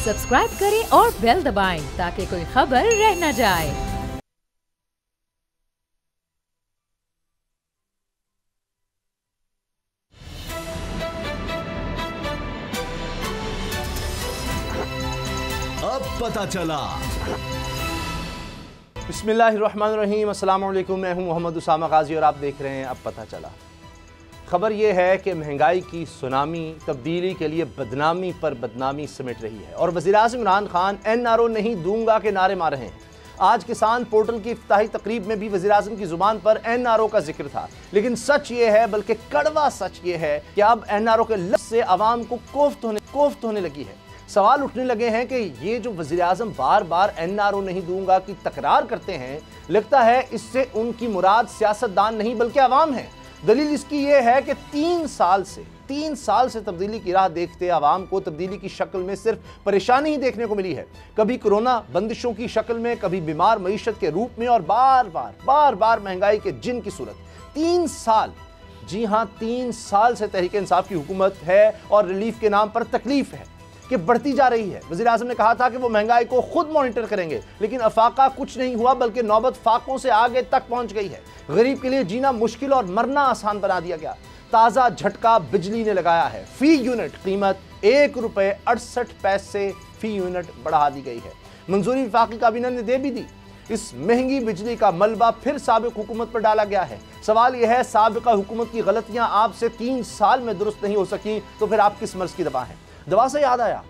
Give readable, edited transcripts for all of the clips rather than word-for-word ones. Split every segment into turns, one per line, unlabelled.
Subscribe करें और bell दबाएं ताकि कोई खबर रह न जाए।
अब पता चला।
बिस्मिल्लाहिर्रहमानिर्रहीम, अस्सलाम वालेकुम। मैं हूं मोहम्मद उसामा गाजी और आप देख रहे हैं अब पता चला। खबर यह है कि महंगाई की सुनामी तब्दीली के लिए बदनामी पर बदनामी समेट रही है और वज़ीर-ए-आज़म इमरान खान NRO नहीं दूंगा के नारे मार रहे हैं। आज किसान पोर्टल की इफ्तिताही तकरीब में भी वज़ीर-ए-आज़म की ज़ुबान पर NRO का जिक्र था, लेकिन सच ये है, बल्कि कड़वा सच ये है कि अब NRO के लफ्ज़ से आवाम को कोफ्त होने लगी है। सवाल उठने लगे हैं कि ये जो वज़ीर-ए-आज़म बार बार NRO नहीं दूंगा की तकरार करते हैं, लगता है इससे उनकी मुराद सियासतदान नहीं बल्कि आवाम है। दलील इसकी ये है कि 3 साल से तब्दीली की राह देखते आवाम को तब्दीली की शक्ल में सिर्फ परेशानी ही देखने को मिली है। कभी कोरोना बंदिशों की शक्ल में, कभी बीमार मईशत के रूप में और बार बार महंगाई के जिन की सूरत। 3 साल, जी हाँ 3 साल से तहरीक इंसाफ की हुकूमत है और रिलीफ के नाम पर तकलीफ है कि बढ़ती जा रही है। वज़ीर-ए-आज़म ने कहा था कि वो महंगाई को खुद मॉनिटर करेंगे, लेकिन अफाका कुछ नहीं हुआ, बल्कि नौबत फाकों से आगे तक पहुंच गई है। गरीब के लिए जीना मुश्किल और मरना आसान बना दिया गया। ताज़ा झटका बिजली ने लगाया है। फी यूनिट कीमत ₹1.68 फी यूनिट बढ़ा दी गई है। मंजूरी वफाकी काबीना ने दे भी दी। इस महंगी बिजली का मलबा फिर साबिक हुकूमत पर डाला गया है। सवाल यह है, साबिका हुकूमत की गलतियां आपसे 3 साल में दुरुस्त नहीं हो सकी तो फिर आप किस मर्ज की दवा हैं? दवा से याद आया,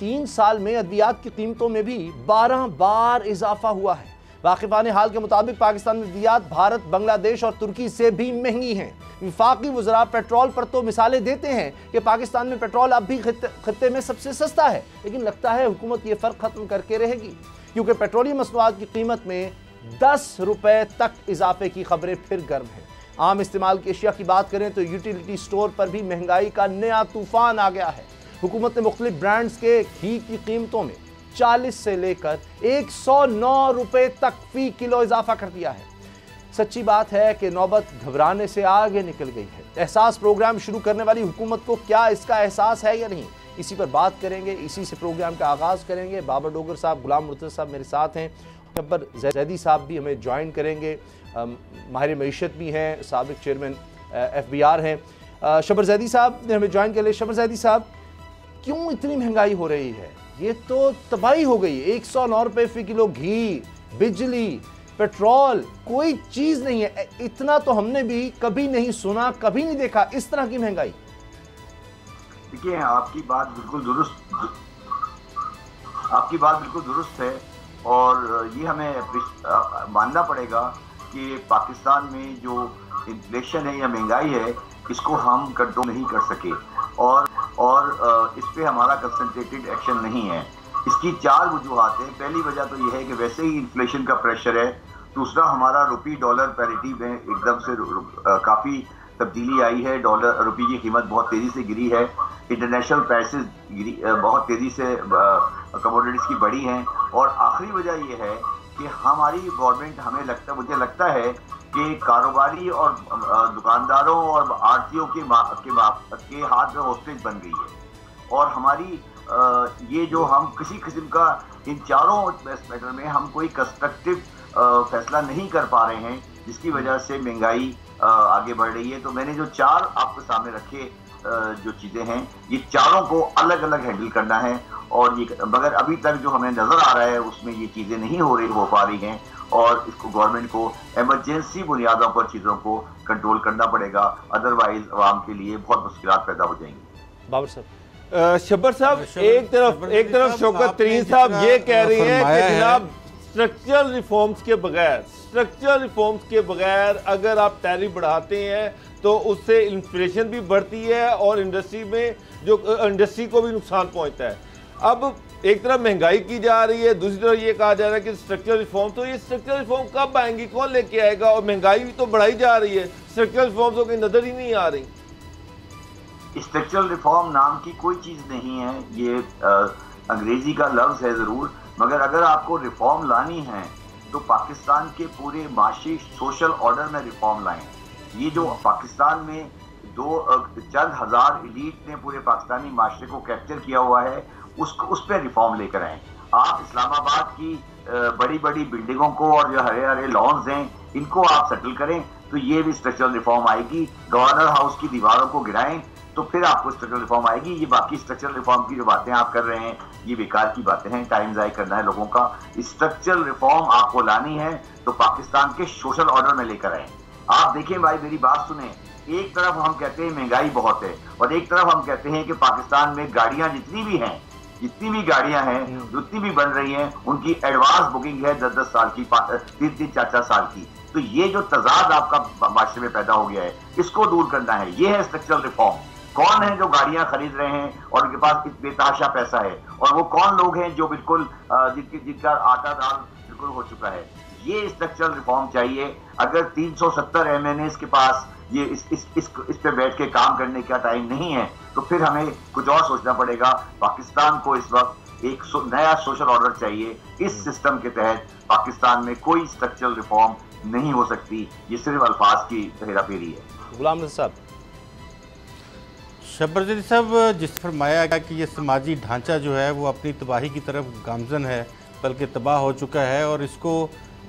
3 साल में अद्वियात की कीमतों में भी 12 बार इजाफा हुआ है। वाकिफान हाल के मुताबिक पाकिस्तान में अद्वियात भारत, बांग्लादेश और तुर्की से भी महंगी हैं। वफाकी वज़रा पेट्रोल पर तो मिसालें देते हैं कि पाकिस्तान में पेट्रोल अब भी खत्ते में सबसे सस्ता है, लेकिन लगता है हुकूमत ये फ़र्क ख़त्म करके रहेगी, क्योंकि पेट्रोलियम मसनूआत की कीमत में 10 रुपये तक इजाफे की खबरें फिर गर्म हैं। आम इस्तेमाल की अशिया की बात करें तो यूटिलिटी स्टोर पर भी महंगाई का नया तूफान आ गया है। हुकूमत ने मुख्तलिफ ब्रांड्स के घी की कीमतों में 40 से लेकर 109 रुपये तक फी किलो इजाफा कर दिया है। सच्ची बात है कि नौबत घबराने से आगे निकल गई है। एहसास प्रोग्राम शुरू करने वाली हुकूमत को क्या इसका एहसास है या नहीं, इसी पर बात करेंगे। इसी से प्रोग्राम का आगाज़ करेंगे। बाबर डोगर साहब, गुलाम मुर्तज़ा साहब मेरे साथ हैं, शब्बर जैदी साहब भी हमें ज्वाइन करेंगे, माहिर मईशत भी हैं, साबिक चेयरमैन FBR हैं। शब्बर जैदी साहब ने हमें ज्वाइन कर लिया। शब्बर जैदी साहब, क्यों इतनी महंगाई हो रही है? ये तो तबाही हो गई। 109 रुपये फी किलो घी, बिजली, पेट्रोल, कोई चीज़ नहीं है। इतना तो हमने भी कभी नहीं सुना, कभी नहीं देखा इस तरह की महंगाई।
देखिए, आपकी बात बिल्कुल दुरुस्त है और ये हमें मानना पड़ेगा कि पाकिस्तान में जो इन्फ्लेशन है या महंगाई है, इसको हम कंट्रोल नहीं कर सके और इस पे हमारा कंसंट्रेटेड एक्शन नहीं है। इसकी 4 वजूहात हैं। पहली वजह तो यह है कि वैसे ही इन्फ्लेशन का प्रेशर है। दूसरा, हमारा रुपी डॉलर पैरिटी में एकदम से काफ़ी तब्दीली आई है। डॉलर रुपये की कीमत बहुत तेज़ी से गिरी है। इंटरनेशनल प्राइसेस बहुत तेज़ी से कमोडिटीज़ की बढ़ी हैं। और आखिरी वजह यह है कि हमारी गवर्नमेंट, मुझे लगता है कि कारोबारी और दुकानदारों और आड़तियों के हाथ में होस्टेज बन गई है। और हमारी ये जो हम किसी किस्म का इन चारों मैटर में हम कोई कंस्ट्रक्टिव फैसला नहीं कर पा रहे हैं, जिसकी वजह से महंगाई आगे बढ़ रही है। तो मैंने जो 4 आपके सामने रखे जो चीज़ें हैं, ये चारों को अलग अलग हैंडल करना है। और ये मगर अभी तक जो हमें नज़र आ रहा है उसमें ये चीज़ें नहीं हो पा रही हैं और इसको गवर्नमेंट को इमरजेंसी बुनियादों पर चीज़ों को कंट्रोल करना पड़ेगा, अदरवाइज आवाम के लिए बहुत मुश्किलात पैदा हो जाएंगी।
बाबर साहब,
शब्बर साहब, एक तरफ शौकत तरीन साहब ये कह रही हैं कि जनाब स्ट्रक्चरल रिफॉर्म्स के बगैर अगर आप टैरिफ बढ़ाते हैं तो उससे इन्फ्लेशन भी बढ़ती है और इंडस्ट्री को भी नुकसान पहुंचता है। अब एक तरफ महंगाई की जा रही है, दूसरी तरफ ये कहा जा रहा है कि स्ट्रक्चरल रिफॉर्म, तो ये स्ट्रक्चरल रिफॉर्म कब आएंगी, कौन लेके आएगा? और महंगाई भी तो बढ़ाई जा रही है, स्ट्रक्चरल रिफॉर्म्स की नजर ही नहीं आ रही।
स्ट्रक्चरल रिफॉर्म नाम की कोई चीज़ नहीं है। ये अंग्रेजी का लफ्ज़ है ज़रूर, मगर अगर आपको रिफॉर्म लानी है तो पाकिस्तान के पूरे माशी सोशल ऑर्डर में रिफॉर्म लाएं। ये जो पाकिस्तान में चंद हज़ार एलीट ने पूरे पाकिस्तानी माशरे को कैप्चर किया हुआ है, उस पर रिफॉर्म लेकर आए। आप इस्लामाबाद की बड़ी बड़ी बिल्डिंगों को और जो हरे हरे लॉन्स हैं इनको आप सेटल करें तो ये भी स्ट्रक्चरल रिफॉर्म आएगी। गवर्नर हाउस की दीवारों को गिराएं तो फिर आपको स्ट्रक्चरल रिफॉर्म आएगी। ये बाकी स्ट्रक्चरल रिफॉर्म की जो बातें आप कर रहे हैं ये बेकार की बातें हैं, टाइम ज़ाया करना है लोगों का। स्ट्रक्चरल रिफॉर्म आपको लानी है तो पाकिस्तान के सोशल ऑर्डर में लेकर आए। आप देखें भाई, मेरी बात सुने, एक तरफ हम कहते हैं महंगाई बहुत है और एक तरफ हम कहते हैं कि पाकिस्तान में गाड़ियां जितनी भी गाड़ियां हैं जितनी भी बन रही हैं उनकी एडवांस बुकिंग है 10-10 साल की, 3-3, 4-4 साल की। तो ये जो तजाद आपका माशरे में पैदा हो गया है इसको दूर करना है, ये है स्ट्रक्चरल रिफॉर्म। कौन है जो गाड़ियां खरीद रहे हैं और उनके पास बेतहाशा पैसा है, और वो कौन लोग हैं जो बिल्कुल जिनका आटा दाल बिल्कुल हो चुका है। ये स्ट्रक्चरल रिफॉर्म चाहिए। अगर 370 MNAs के पास ये इस पे बैठ के काम करने का टाइम नहीं है तो फिर हमें कुछ और सोचना पड़ेगा। पाकिस्तान को इस वक्त एक नया सोशल ऑर्डर चाहिए। इस सिस्टम के तहत पाकिस्तान में कोई स्ट्रक्चरल रिफॉर्म नहीं हो सकती, ये सिर्फ अल्फाज की हेराफेरी है।
गुलाम नबी साहब।
शब्बर साहब, जिस फरमाया गया कि ये समाजी ढांचा जो है वो अपनी तबाही की तरफ गामजन है, बल्कि तबाह हो चुका है और इसको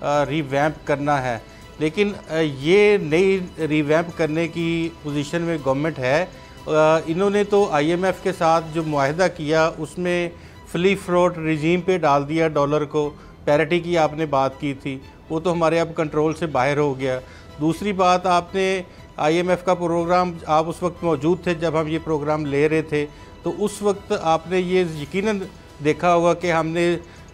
रीवैम्प करना है, लेकिन ये नई रीवैम्प करने की पोजीशन में गवर्नमेंट है। इन्होंने तो IMF के साथ जो मुआहदा किया उसमें फ्री फ्लोट रिजीम पे डाल दिया डॉलर को। पैरिटी की आपने बात की थी, वो तो हमारे अब कंट्रोल से बाहर हो गया। दूसरी बात, आपने IMF का प्रोग्राम, आप उस वक्त मौजूद थे जब हम ये प्रोग्राम ले रहे थे, तो उस वक्त आपने ये यकीनन देखा होगा कि हमने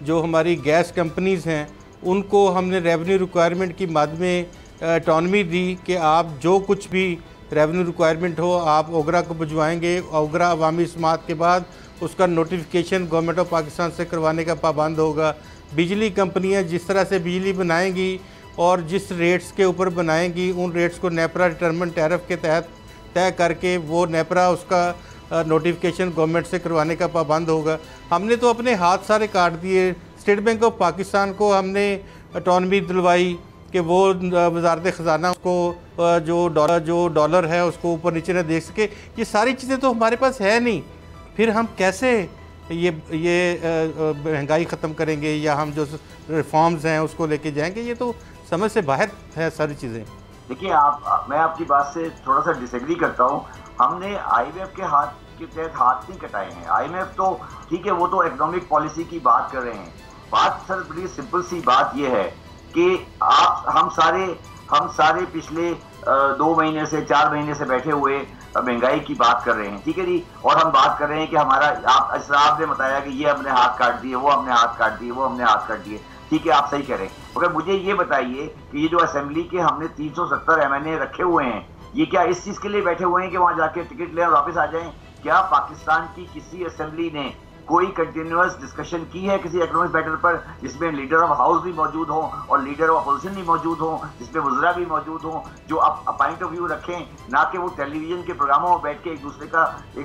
जो हमारी गैस कंपनीज़ हैं उनको हमने रेवेन्यू रिक्वायरमेंट की मद में ऑटोनमी दी कि आप जो कुछ भी रेवेन्यू रिक्वायरमेंट हो आप ओगरा को भिजवाएंगे। ओगरा अवामी समात के बाद उसका नोटिफिकेशन गवर्नमेंट ऑफ पाकिस्तान से करवाने का पाबंद होगा। बिजली कंपनियां जिस तरह से बिजली बनाएंगी और जिस रेट्स के ऊपर बनाएंगी उन रेट्स को नेपरा डिटरमिन टैरिफ के तहत तय करके वो नेपरा उसका नोटिफिकेशन गवर्नमेंट से करवाने का पाबंद होगा। हमने तो अपने हाथ सारे काट दिए। स्टेट बैंक ऑफ पाकिस्तान को हमने ऑटोनमी दिलवाई कि वो वजारत ख़जाना को जो डॉलर है उसको ऊपर नीचे न देख सके। ये सारी चीज़ें तो हमारे पास है नहीं, फिर हम कैसे ये महंगाई ख़त्म करेंगे या हम जो रिफॉर्म्स हैं उसको लेके जाएंगे? ये तो समझ से बाहर है सारी चीज़ें।
देखिए, मैं आपकी बात से थोड़ा सा डिसएग्री करता हूँ। हमने IMF के हाथ के तहत हाथ नहीं कटाए हैं। IMF तो ठीक है, वो तो इकोनॉमिक पॉलिसी की बात कर रहे हैं। बात सर बड़ी सिंपल सी बात ये है कि हम सारे पिछले 2 महीने से 4 महीने से बैठे हुए महंगाई की बात कर रहे हैं, ठीक है जी। और हम बात कर रहे हैं कि हमारा आपने बताया कि ये हमने हाथ काट दिए, वो हमने हाथ काट दिए, वो हमने हाथ काट दिए, ठीक है, आप सही कह रहे हैं। मगर मुझे ये बताइए कि ये जो असेंबली के हमने 370 MNA रखे हुए हैं, ये क्या इस चीज के लिए बैठे हुए हैं कि वहां जाके टिकट ले और वापस आ जाएं? क्या पाकिस्तान की किसी असेंबली ने कोई कंटिन्यूअस डिस्कशन की है किसी इकोनॉमिक मैटर पर जिसमें लीडर ऑफ हाउस भी मौजूद हो और लीडर ऑफ अपोजिशन भी मौजूद हो, जिसमें वज़रा भी मौजूद हो, जो पॉइंट ऑफ व्यू रखें, ना कि वो टेलीविजन के प्रोग्रामों में बैठ के एक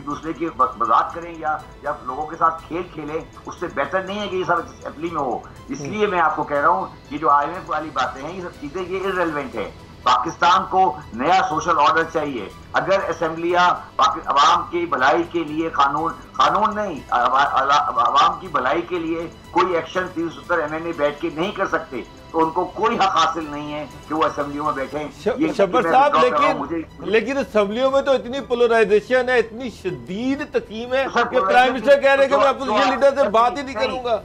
दूसरे की मजाक करें या लोगों के साथ खेल खेलें? उससे बेहतर नहीं है कि ये सब असेंबली में हो। इसलिए मैं आपको कह रहा हूँ ये जो IMF वाली बातें हैं, ये सब चीज़ें ये इररेलेवेंट है। पाकिस्तान को नया सोशल ऑर्डर चाहिए। अगर असेंबलियां अवाम की भलाई के लिए कानून नहीं, अवाम की भलाई के लिए कोई एक्शन 370 MNA बैठ के नहीं कर सकते तो उनको कोई हक हासिल नहीं है कि वो असेंबलियों में बैठे।
शब्बर साहब, लेकिन असेंबलियों में तो इतनी पोलराइजेशन है, इतनी शदीद तकीम है कि प्राइम मिनिस्टर कह रहे हैं कि मैं अपोजिशन लीडर से बात ही नहीं करूंगा।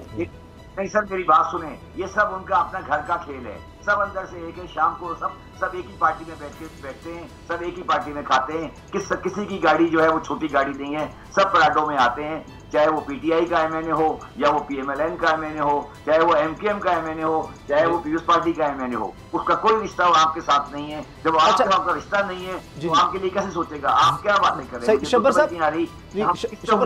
नहीं सर, मेरी बात सुने, ये सब उनका अपना घर का खेल है। सब अंदर से एक है, शाम को सब एक ही पार्टी में बैठते हैं, सब एक ही पार्टी में खाते हैं। किसी की गाड़ी जो है वो छोटी गाड़ी नहीं है, सब पराडों में आते हैं, चाहे वो PTI का MNA हो या वो PMLN का MNA हो, चाहे वो MKM का MNA हो, चाहे वो पीपल्स पार्टी का MNA हो। उसका कोई रिश्ता आपके साथ नहीं है। जब आपका रिश्ता नहीं है तो आपके लिए कैसे सोचेगा? आप क्या बातें कर रहे हैं?
शब्बर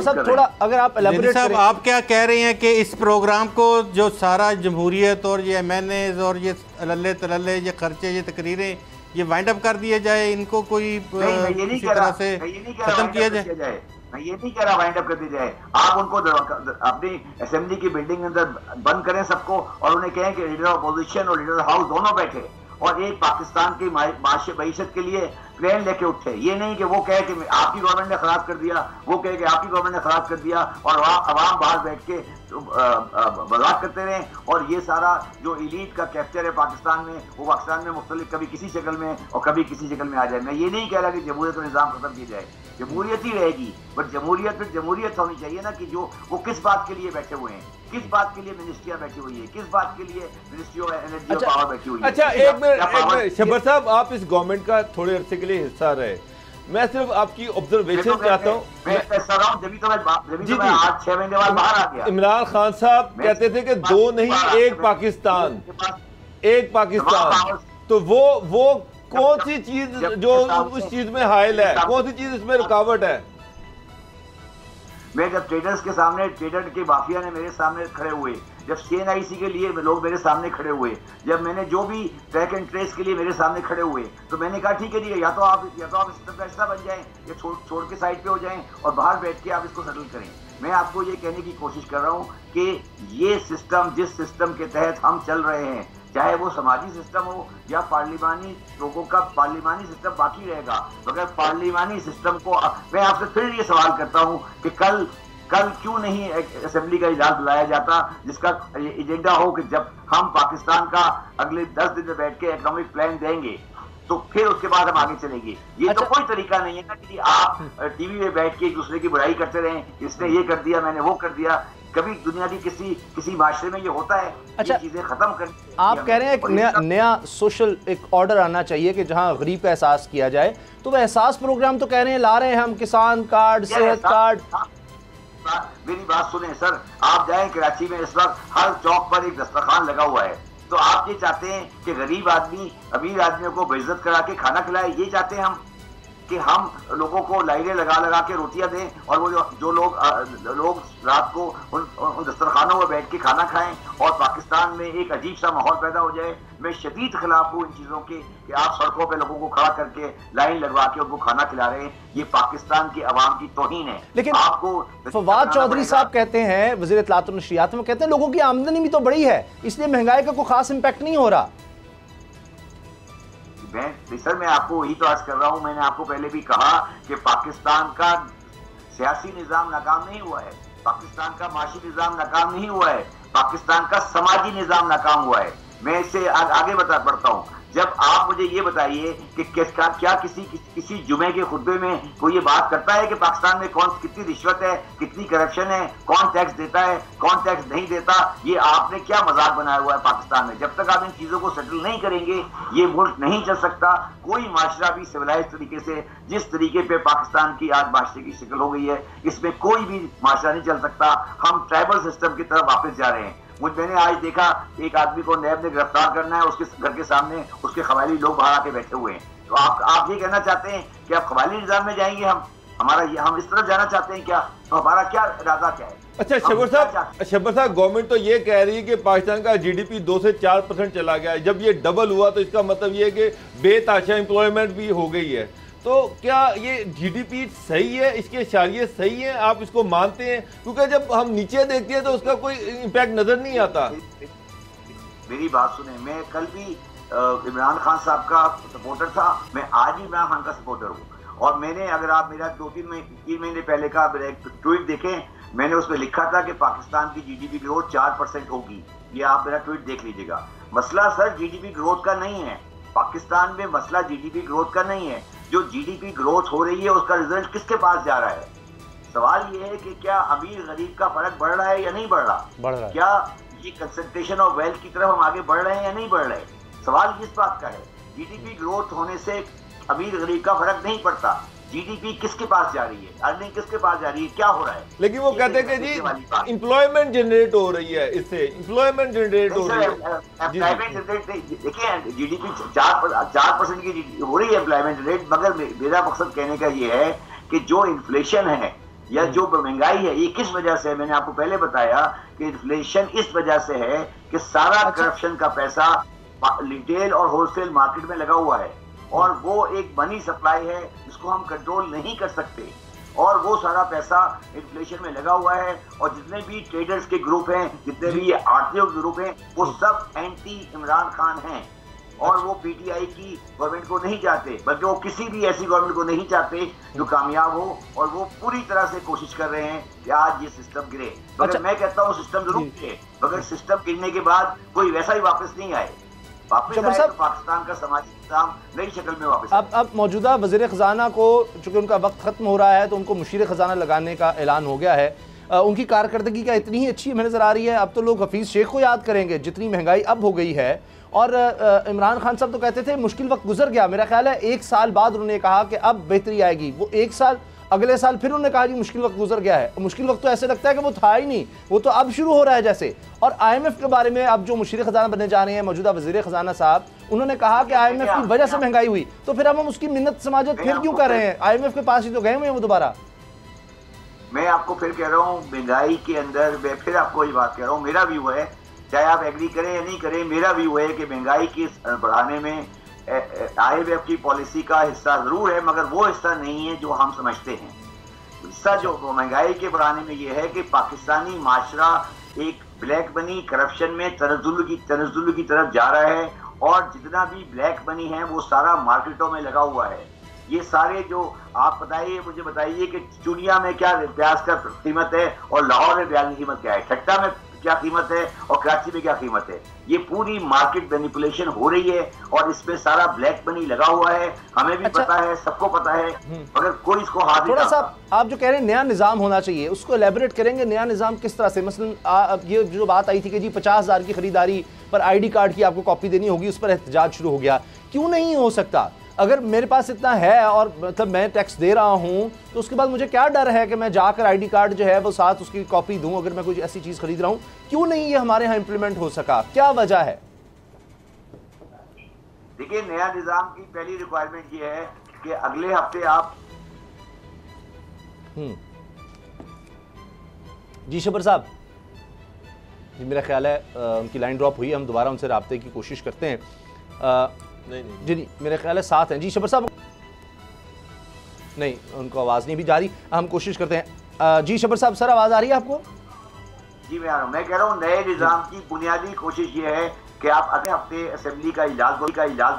साहब, थोड़ा अगर आप एलाबोरेट करें।
आप क्या कह रहे हैं कि इस प्रोग्राम को जो सारा जमहूरियत और ये MNAs और ये लल्ले तलल्ले ये खर्चे ये तकरीरें ये वाइंड अप कर दिए जाए, इनको कोई किसी तरह से खत्म किया जाए?
मैं ये नहीं कह रहा वाइंड अप कर दी जाए। आप उनको अपनी असेंबली की बिल्डिंग के अंदर बंद करें सबको और उन्हें कहें कि लीडर ऑफ अपोजिशन और लीडर हाउस दोनों बैठे और एक पाकिस्तान की मईशत के लिए प्लान लेके उठे। ये नहीं कि वो कहे कि आपकी गवर्नमेंट ने खराब कर दिया, वो कहे कि आपकी गवर्नमेंट ने खराब कर दिया और आवाम बाहर बैठ के मजाक करते रहे। और ये सारा जो इलीट का कैप्चर है पाकिस्तान में, वो पाकिस्तान में मुख्तलिफ कभी किसी शक्ल में और कभी किसी शक्ल में आ जाए। मैं ये नहीं कह रहा कि जमहूरियत और निज़ाम खत्म किया जाए, जमहूरियत ही रहेगी, बट जमहूरियत फिर जमहूरियत होनी चाहिए ना कि जो वो किस बात के लिए बैठे हुए हैं, किस बात के लिए मिनिस्ट्रियां बैठी हुई है, किस बात के लिए मिनिस्ट्री ऑफ एनर्जी और पावर बैठी हुई है।
अच्छा, एक मिनट शब्बर साहब, आप इस गवर्नमेंट का थोड़े अरसे के लिए हिस्सा रहे, मैं सिर्फ आपकी ऑब्जर्वेशन चाहता हूँ।
जब तो मैं आज 6 महीने बाद बाहर आ गया।
इमरान खान साहब कहते थे कि दो नहीं एक पाकिस्तान, एक पाकिस्तान, तो वो कौन सी चीज जो उस चीज में हायल है, कौन सी चीज इसमें रुकावट है?
मैं जब ट्रेडर्स के सामने, ट्रेडर के माफिया ने मेरे सामने खड़े हुए, जब CNIC के लिए लोग मेरे सामने खड़े हुए, जब मैंने जो भी ट्रैक एंड ट्रेस के लिए मेरे सामने खड़े हुए, तो मैंने कहा ठीक है जी, या तो आप सिस्टम का हिस्सा बन जाएं या छोड़ के साइड पे हो जाएं और बाहर बैठ के आप इसको सेटल करें। मैं आपको ये कहने की कोशिश कर रहा हूँ कि ये सिस्टम, जिस सिस्टम के तहत हम चल रहे हैं, चाहे वो समाजी सिस्टम हो या पार्लिमानी, लोगों का पार्लिमानी सिस्टम बाकी रहेगा, मगर पार्लिमानी सिस्टम को मैं आपसे फिर ये सवाल करता हूँ कि कल क्यों नहीं असेंबली का इजलास बुलाया जाता जिसका एजेंडा हो कि जब हम पाकिस्तान का अगले 10 दिन में बैठ के इकोनॉमिक प्लान देंगे तो फिर उसके बाद हम आगे चलेंगे। ये तो कोई तरीका नहीं है ना कि आप टीवी में बैठ के एक दूसरे की बुराई करते रहें, इसने ये कर दिया, मैंने वो कर दिया। कभी दुनिया की किसी माशरे में ये होता है?
अच्छा,
ये चीजें खत्म कर,
आप कह रहे हैं एक नया सोशल एक ऑर्डर आना चाहिए कि जहां गरीब का एहसास किया जाए, तो वह एहसास प्रोग्राम तो कह रहे हैं ला रहे हैं हम, किसान कार्ड, सेहत कार्ड।
मेरी बात सुने सर, आप जाएं कराची में, इस वक्त हर चौक पर एक दस्तरखान लगा हुआ है। तो आप ये चाहते हैं कि गरीब आदमी अमीर आदमियों को बेइज्जत करा के खाना खिलाए? ये चाहते हैं हम कि हम लोगों को लाइनें लगा के रोटियां दें और वो जो लोग रात को उन दस्तरखानों में बैठ के खाना खाएं और पाकिस्तान में एक अजीब सा माहौल पैदा हो जाए? मैं शदीद खिलाफ हूँ इन चीज़ों के कि आप सड़कों पे लोगों को खड़ा करके लाइन लगवा के उनको खाना खिला रहे हैं। ये पाकिस्तान की आवाम की तौहीन है।
लेकिन
आपको
फवाद चौधरी साहब कहते हैं, वज़ीर इत्तलात और नशरियात में कहते हैं लोगों की आमदनी भी तो बढ़ी है, इसलिए महंगाई का कोई खास इम्पैक्ट नहीं हो रहा।
सर मैं आपको वही तो अर्ज कर रहा हूँ, मैंने आपको पहले भी कहा कि पाकिस्तान का सियासी निज़ाम नाकाम नहीं हुआ है, पाकिस्तान का माशी निज़ाम नाकाम नहीं हुआ है, पाकिस्तान का समाजी निज़ाम नाकाम हुआ है। मैं इससे आगे बता पड़ता हूँ। जब आप मुझे ये बताइए कि क्या किसी जुमे के खुतबे में कोई ये बात करता है कि पाकिस्तान में कितनी रिश्वत है, कितनी करप्शन है, कौन टैक्स देता है, कौन टैक्स नहीं देता? ये आपने क्या मजाक बनाया हुआ है पाकिस्तान में? जब तक आप इन चीजों को सेटल नहीं करेंगे ये मुल्क नहीं चल सकता। कोई माशरा भी सिविलाइज तरीके से, जिस तरीके पे पाकिस्तान की आज माशरे की शक्ल हो गई है, इसमें कोई भी माशरा नहीं चल सकता। हम ट्राइबल सिस्टम की तरफ वापस जा रहे हैं। मैंने आज देखा एक आदमी को नैब ने गिरफ्तार करना है, उसके घर के सामने उसके कबायली लोग बाहर आके बैठे हुए हैं। तो आप ये कहना चाहते हैं कि आप कबायली निज़ाम में जाएंगे? हम इस तरफ जाना चाहते हैं क्या? तो हमारा क्या इरादा क्या है?
अच्छा शब्बर साहब, गवर्नमेंट तो ये कह रही है कि पाकिस्तान का GDP 2 से 4% चला गया है। जब ये डबल हुआ तो इसका मतलब ये है कि बेताशा एम्प्लॉयमेंट भी हो गई है। तो क्या ये GDP सही है, इसके इशारे सही है, आप इसको मानते हैं? क्योंकि जब हम नीचे देखते हैं तो उसका कोई इम्पैक्ट नजर नहीं आता।
मेरी बात सुने, मैं कल भी इमरान खान साहब का सपोर्टर था, मैं आज भी इमरान खान का सपोर्टर हूँ। और मैंने, अगर आप मेरा 3 महीने पहले का एक ट्वीट देखें, मैंने उसमें लिखा था कि पाकिस्तान की GDP ग्रोथ 4% होगी। ये आप मेरा ट्वीट देख लीजिएगा। मसला सर GDP ग्रोथ का नहीं है, पाकिस्तान में मसला GDP ग्रोथ का नहीं है। जो GDP ग्रोथ हो रही है उसका रिजल्ट किसके पास जा रहा है? सवाल ये है कि क्या अमीर गरीब का फर्क बढ़ रहा है या नहीं बढ़ रहा? क्या ये कंसंट्रेशन ऑफ वेल्थ की तरफ हम आगे बढ़ रहे हैं या नहीं बढ़ रहे? सवाल इस बात का है। GDP ग्रोथ होने से अमीर गरीब का फर्क नहीं पड़ता। GDP किसके पास जा रही है, अर्निंग किसके पास जा रही है, क्या हो रहा है? लेकिन
वो कहते हैं कि जी एम्प्लॉयमेंट जनरेट हो रही है, इससे एम्प्लॉयमेंट जनरेट हो रही है।
देखिए GDP 4% की हो रही है एम्प्लॉयमेंट रेट, मगर मेरा मकसद कहने का ये है कि जो इन्फ्लेशन है या जो महंगाई है ये किस वजह से है? मैंने आपको पहले बताया कि इन्फ्लेशन इस वजह से है कि सारा करप्शन का पैसा रिटेल और होलसेल मार्केट में लगा हुआ है और वो एक मनी सप्लाई है जिसको हम कंट्रोल नहीं कर सकते और वो सारा पैसा इन्फ्लेशन में लगा हुआ है। और जितने भी ट्रेडर्स के ग्रुप हैं, जितने भी ये आड़तियों के ग्रुप हैं, वो सब एंटी इमरान खान हैं। और वो पीटीआई की गवर्नमेंट को नहीं चाहते, बल्कि वो किसी भी ऐसी गवर्नमेंट को नहीं चाहते जो कामयाब हो, और वो पूरी तरह से कोशिश कर रहे हैं कि आज ये सिस्टम गिरे। मगर मैं कहता हूँ सिस्टम जरूर गिरे, मगर सिस्टम गिरने के बाद कोई वैसा ही वापस नहीं आए। वापस आए तो पाकिस्तान का समाजी निज़ाम नई शक्ल में वापस।
अब मौजूदा वज़ीर ख़जाना को चूंकि उनका वक्त खत्म हो रहा है तो उनको मुशीर ख़जाना लगाने का ऐलान हो गया है। उनकी कारकर्दगी क्या इतनी ही अच्छी हमें नज़र आ रही है? अब तो लोग हफीज़ शेख को याद करेंगे, जितनी महंगाई अब हो गई है। और इमरान खान साहब तो कहते थे मुश्किल वक्त गुजर गया, मेरा ख्याल है 1 साल बाद उन्होंने कहा कि अब बेहतरी आएगी। वो 1 साल अगले साल फिर उन्होंने कहा जी मुश्किल वक्त गुजर गया है। मुश्किल वक्त तो ऐसे लगता है कि वो था ही नहीं, वो तो अब शुरू हो रहा है जैसे। और IMF के बारे में अब जो मुशीर ख़जाना बनने जा रहे हैं मौजूदा वज़ीर ख़जाना साहब, उन्होंने कहा कि IMF की वजह से महंगाई हुई, तो फिर अब हम उसकी मिन्नत समाजत फिर क्यों कर रहे हैं? IMF के पास ही तो गए हुए हैं वो दोबारा।
मैं आपको फिर कह रहा हूँ महंगाई के अंदर, मैं फिर आपको ये बात कह रहा हूँ, मेरा व्यू है, चाहे आप एग्री करें या नहीं करें, मेरा व्यू है कि महंगाई की बढ़ाने में IMF की पॉलिसी का हिस्सा जरूर है, मगर वो हिस्सा नहीं है जो हम समझते हैं। हिस्सा जो महंगाई के बढ़ाने में ये है कि पाकिस्तानी माशरा एक ब्लैक मनी करप्शन में तनज़्ज़ुल की तरफ जा रहा है, और जितना भी ब्लैक मनी है वो सारा मार्केटों में लगा हुआ है। ये सारे जो आप बताइए, मुझे बताइए कि चुनिया में क्या प्याज का कीमत है और लाहौर में प्याज की कीमत क्या है, ठट्टा में क्या कीमत है और कराची में क्या कीमत है। ये पूरी मार्केट मैनिपुलेशन हो रही है और इसमें सारा ब्लैक मनी लगा हुआ है। हमें भी पता है, सबको पता है, मगर कोई इसको हाथ नहीं।
थोड़ा सा आप जो कह रहे हैं नया निज़ाम होना चाहिए, उसको एलेबोरेट करेंगे। नया निज़ाम किस तरह से? मसलन ये जो बात आई थी कि जी 50,000 की खरीदारी पर ID कार्ड की आपको कॉपी देनी होगी, उस पर एहतजाज शुरू हो गया। क्यों नहीं हो सकता? अगर मेरे पास इतना है और मतलब मैं टैक्स दे रहा हूं, तो उसके बाद मुझे क्या डर है कि मैं जाकर ID कार्ड जो है वो साथ उसकी कॉपी दूं अगर मैं कोई ऐसी चीज़ खरीद रहा हूं? क्यों नहीं ये हमारे यहाँ इंप्लीमेंट हो सका? क्या वजह है?
देखिए, नया निज़ाम की पहली रिक्वायरमेंट ये है कि अगले हफ्ते आप
जी शबर साहब, जी मेरा ख्याल है उनकी लाइन ड्रॉप हुई है, हम दोबारा उनसे राब्ते की कोशिश करते हैं। जी नहीं, मेरे ख्याल है साथ हैं। जी शबर साहब, नहीं उनको आवाज़ नहीं भी जा रही, हम कोशिश करते हैं। जी शबर साहब, सर आवाज़ आ रही है आपको?
जी मैं आ रहा हूँ। मैं कह रहा हूँ नए निज़ाम की बुनियादी कोशिश ये है कि आप अगले हफ्ते असेंबली का इजलास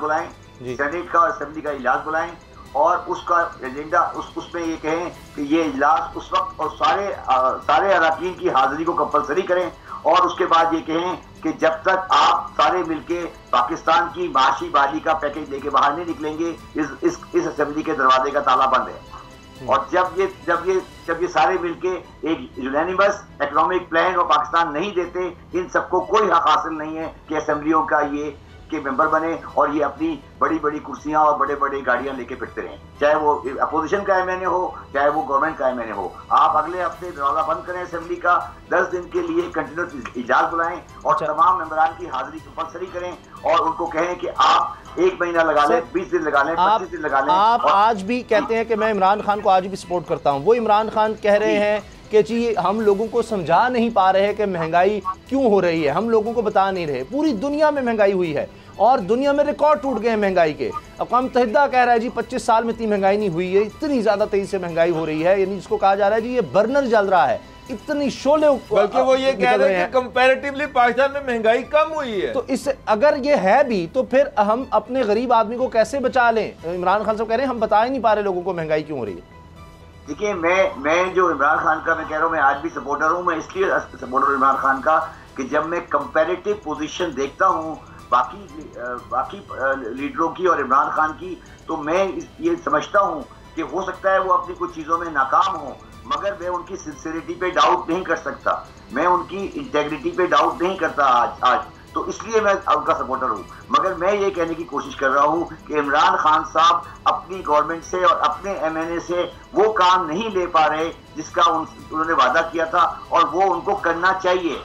बुलाएं, सेनेट का और असेंबली का इजलास बुलाएं, और उसका एजेंडा उसमें ये कहें कि ये इजलास उस वक्त और सारे अरकान की हाजिरी को कंपलसरी करें, और उसके बाद ये कहें कि जब तक आप सारे मिलके पाकिस्तान की माशी बाजी का पैकेज लेके बाहर नहीं निकलेंगे, इस असेंबली के दरवाजे का ताला बंद है। और जब ये सारे मिलके एक यूनानिमस इकोनॉमिक प्लान और पाकिस्तान नहीं देते, इन सबको कोई हक हासिल नहीं है कि असेंबलियों का ये के मेंबर बने और ये अपनी बड़ी बड़ी कुर्सियां और बड़े बड़े गाड़ियां लेके फिरते रहें, चाहे वो अपोजिशन का MNA हो चाहे वो गवर्नमेंट का MNA हो। आप अगले हफ्ते दरवाजा बंद करें असेंबली का, 10 दिन के लिए कंटिन्यूस इजलास बुलाएं और तमाम मेंबरान की हाजिरी कंपलसरी करें, और उनको कहें कि आप 1 महीना लगा लें, 20 दिन लगा लें, 25 दिन लगा लें।
आप आज भी कहते हैं कि मैं इमरान खान को आज भी सपोर्ट करता हूँ। वो इमरान खान कह रहे हैं कि जी हम लोगों को समझा नहीं पा रहे कि महंगाई क्यों हो रही है, हम लोगों को बता नहीं रहे। पूरी दुनिया में महंगाई हुई है और दुनिया में रिकॉर्ड टूट गए हैं महंगाई के। अक़वाम मुत्तहिदा कह रहा है जी 25 साल में इतनी महंगाई नहीं हुई है, इतनी ज़्यादा तेज़ी से महंगाई हो रही है, यानी जिसको कहा जा रहा है जी ये बर्नर जल रहा है, इतनी शोले।
बल्कि वो ये कह रहे हैं कि कंपैरेटिवली पाकिस्तान में महंगाई कम हुई है।
तो इससे अगर ये है भी तो फिर हम अपने गरीब आदमी को कैसे बचा लें? इमरान खान साहब कह रहे हैं हम बता ही नहीं पा रहे लोगों को महंगाई क्यों हो रही है।
देखिए, मैं जो इमरान खान का मैं कह रहा हूँ, मैं आज भी सपोर्टर हूँ। मैं इसलिए सपोर्टर हूँ इमरान खान का कि जब मैं कंपैरेटिव पोजीशन देखता हूँ बाकी लीडरों की और इमरान खान की, तो मैं ये समझता हूँ कि हो सकता है वो अपनी कुछ चीज़ों में नाकाम हो, मगर मैं उनकी सिंसियरिटी पे डाउट नहीं कर सकता, मैं उनकी इंटेग्रिटी पे डाउट नहीं करता आज। तो इसलिए मैं उनका सपोर्टर हूँ। मगर मैं ये कहने की कोशिश कर रहा हूँ कि इमरान खान साहब अपनी गवर्नमेंट से और अपने MNA से वो काम नहीं ले पा रहे जिसका उन्होंने वादा किया था, और वो उनको करना चाहिए।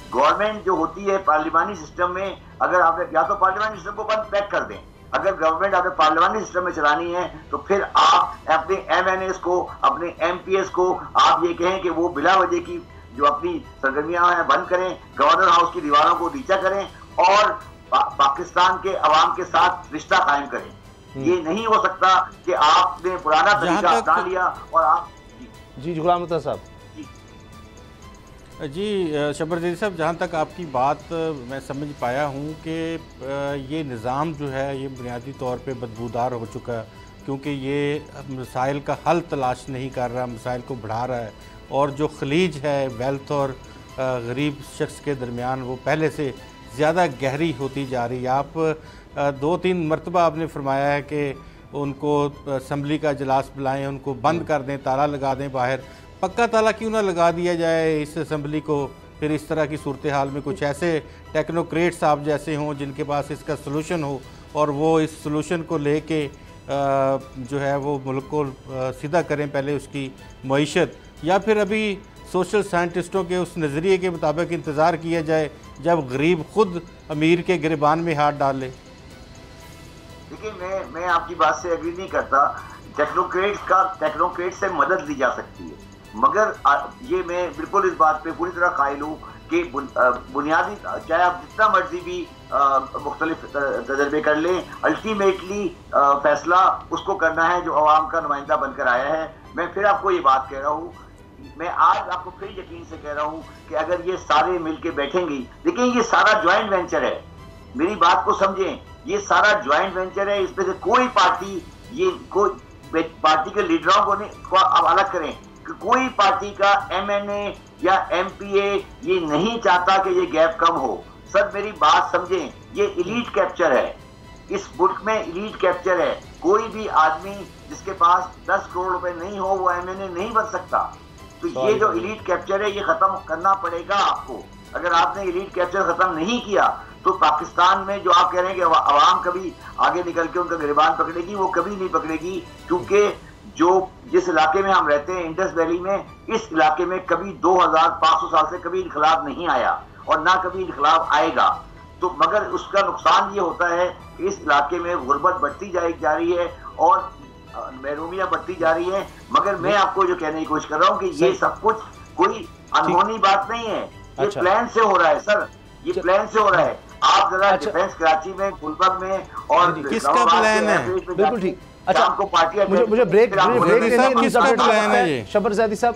गवर्नमेंट जो होती है पार्लिमानी सिस्टम में, अगर आप या तो पार्लिमानी सिस्टम को बंद पैक कर दें, अगर गवर्नमेंट आपने पार्लिमानी सिस्टम में चलानी है तो फिर आप अपने MNAs को, अपने MPs को आप ये कहें कि वो बिला वजह की जो अपनी सरगर्मियां हैं बंद करें, गवर्नर हाउस की दीवारों को नीचा करें और पाकिस्तान के अवाम के साथ रिश्ता कायम करें। ये नहीं हो सकता कि आपने पुराना तरीका अपना लिया और आप
जी गुलाम मुत्तहर साहब।
जी शब्बर साहब, जहाँ तक आपकी बात मैं समझ पाया हूँ कि ये निज़ाम जो है ये बुनियादी तौर पे बदबूदार हो चुका है, क्योंकि ये मसाइल का हल तलाश नहीं कर रहा, मसाइल को बढ़ा रहा है। और जो खलीज है वेल्थ और गरीब शख्स के दरमियान वो पहले से ज़्यादा गहरी होती जा रही है। आप 2-3 मरतबा आपने फरमाया है कि उनको असम्बली का इजलास बुलाएं, उनको बंद कर दें, ताला लगा दें बाहर। पक्का ताला क्यों ना लगा दिया जाए इस असम्बली को? फिर इस तरह की सूरत हाल में कुछ ऐसे टेक्नोक्रेट्स आप जैसे हों जिनके पास इसका सलूशन हो और वो इस सलूशन को लेके जो है वो मुल्क को सीधा करें पहले उसकी मईशत, या फिर अभी सोशल साइंटिस्टों के उस नज़रिए के मुताबिक इंतज़ार किया जाए जब गरीब खुद अमीर के गिरबान में हाथ डाल ले?
देखिए, मैं आपकी बात से एग्री नहीं करता। टेक्नोक्रेट से मदद ली जा सकती है, मगर ये मैं बिल्कुल इस बात पे पूरी तरह कायल हूँ कि बुनियादी, चाहे आप जितना मर्जी भी मुख्तलिफ तजर्बे कर लें, अल्टीमेटली फैसला उसको करना है जो अवाम का नुमाइंदा बनकर आया है। मैं फिर आपको ये बात कह रहा हूँ, मैं आज आपको फिर यकीन से कह रहा हूँ कि अगर ये सारे मिलके बैठेंगे, देखिए ये सारा ज्वाइंट वेंचर है, मेरी बात को समझें, ये सारा ज्वाइंट वेंचर है। इसमें से कोई पार्टी, ये कोई पार्टी के लीडरों को अब अलग करें कि कोई पार्टी का MNA या MPA ये नहीं चाहता कि ये गैप कम हो। सर मेरी बात समझें, ये इलीट कैप्चर है, इस मुल्क में इलीट कैप्चर है। कोई भी आदमी जिसके पास 10 करोड़ रुपए नहीं हो वो MNA नहीं बन सकता। तो ये जो इलीट कैप्चर है ये खत्म करना पड़ेगा आपको। अगर आपने इलीट कैप्चर खत्म नहीं किया तो पाकिस्तान में जो आप कह रहे हैं कि अवाम कभी आगे निकल के उनका गिरबान पकड़ेगी, वो कभी नहीं पकड़ेगी। क्योंकि जो जिस इलाके में हम रहते हैं इंडस वैली में, इस इलाके में कभी 2500 साल से कभी इनकलाब नहीं आया और ना कभी इनकलाब आएगा। तो मगर उसका नुकसान ये होता है कि इस इलाके में गुर्बत बढ़ती जा रही है और महरूमियाँ बढ़ती जा रही है। मगर मैं आपको जो कहने की कोशिश कर रहा हूँ कि ये सब कुछ कोई अनहोनी बात नहीं है, ये प्लान से हो रहा है सर, ये प्लान से हो रहा है। आप जरा डिफेंस कराची में, गुलबर्ग में और
किसका प्लान है?
बिल्कुल ठीक। अच्छा
आपको पार्टी
मुझे ब्रेक
किसका प्लान है ये?
शब्बर ज़ैदी साहब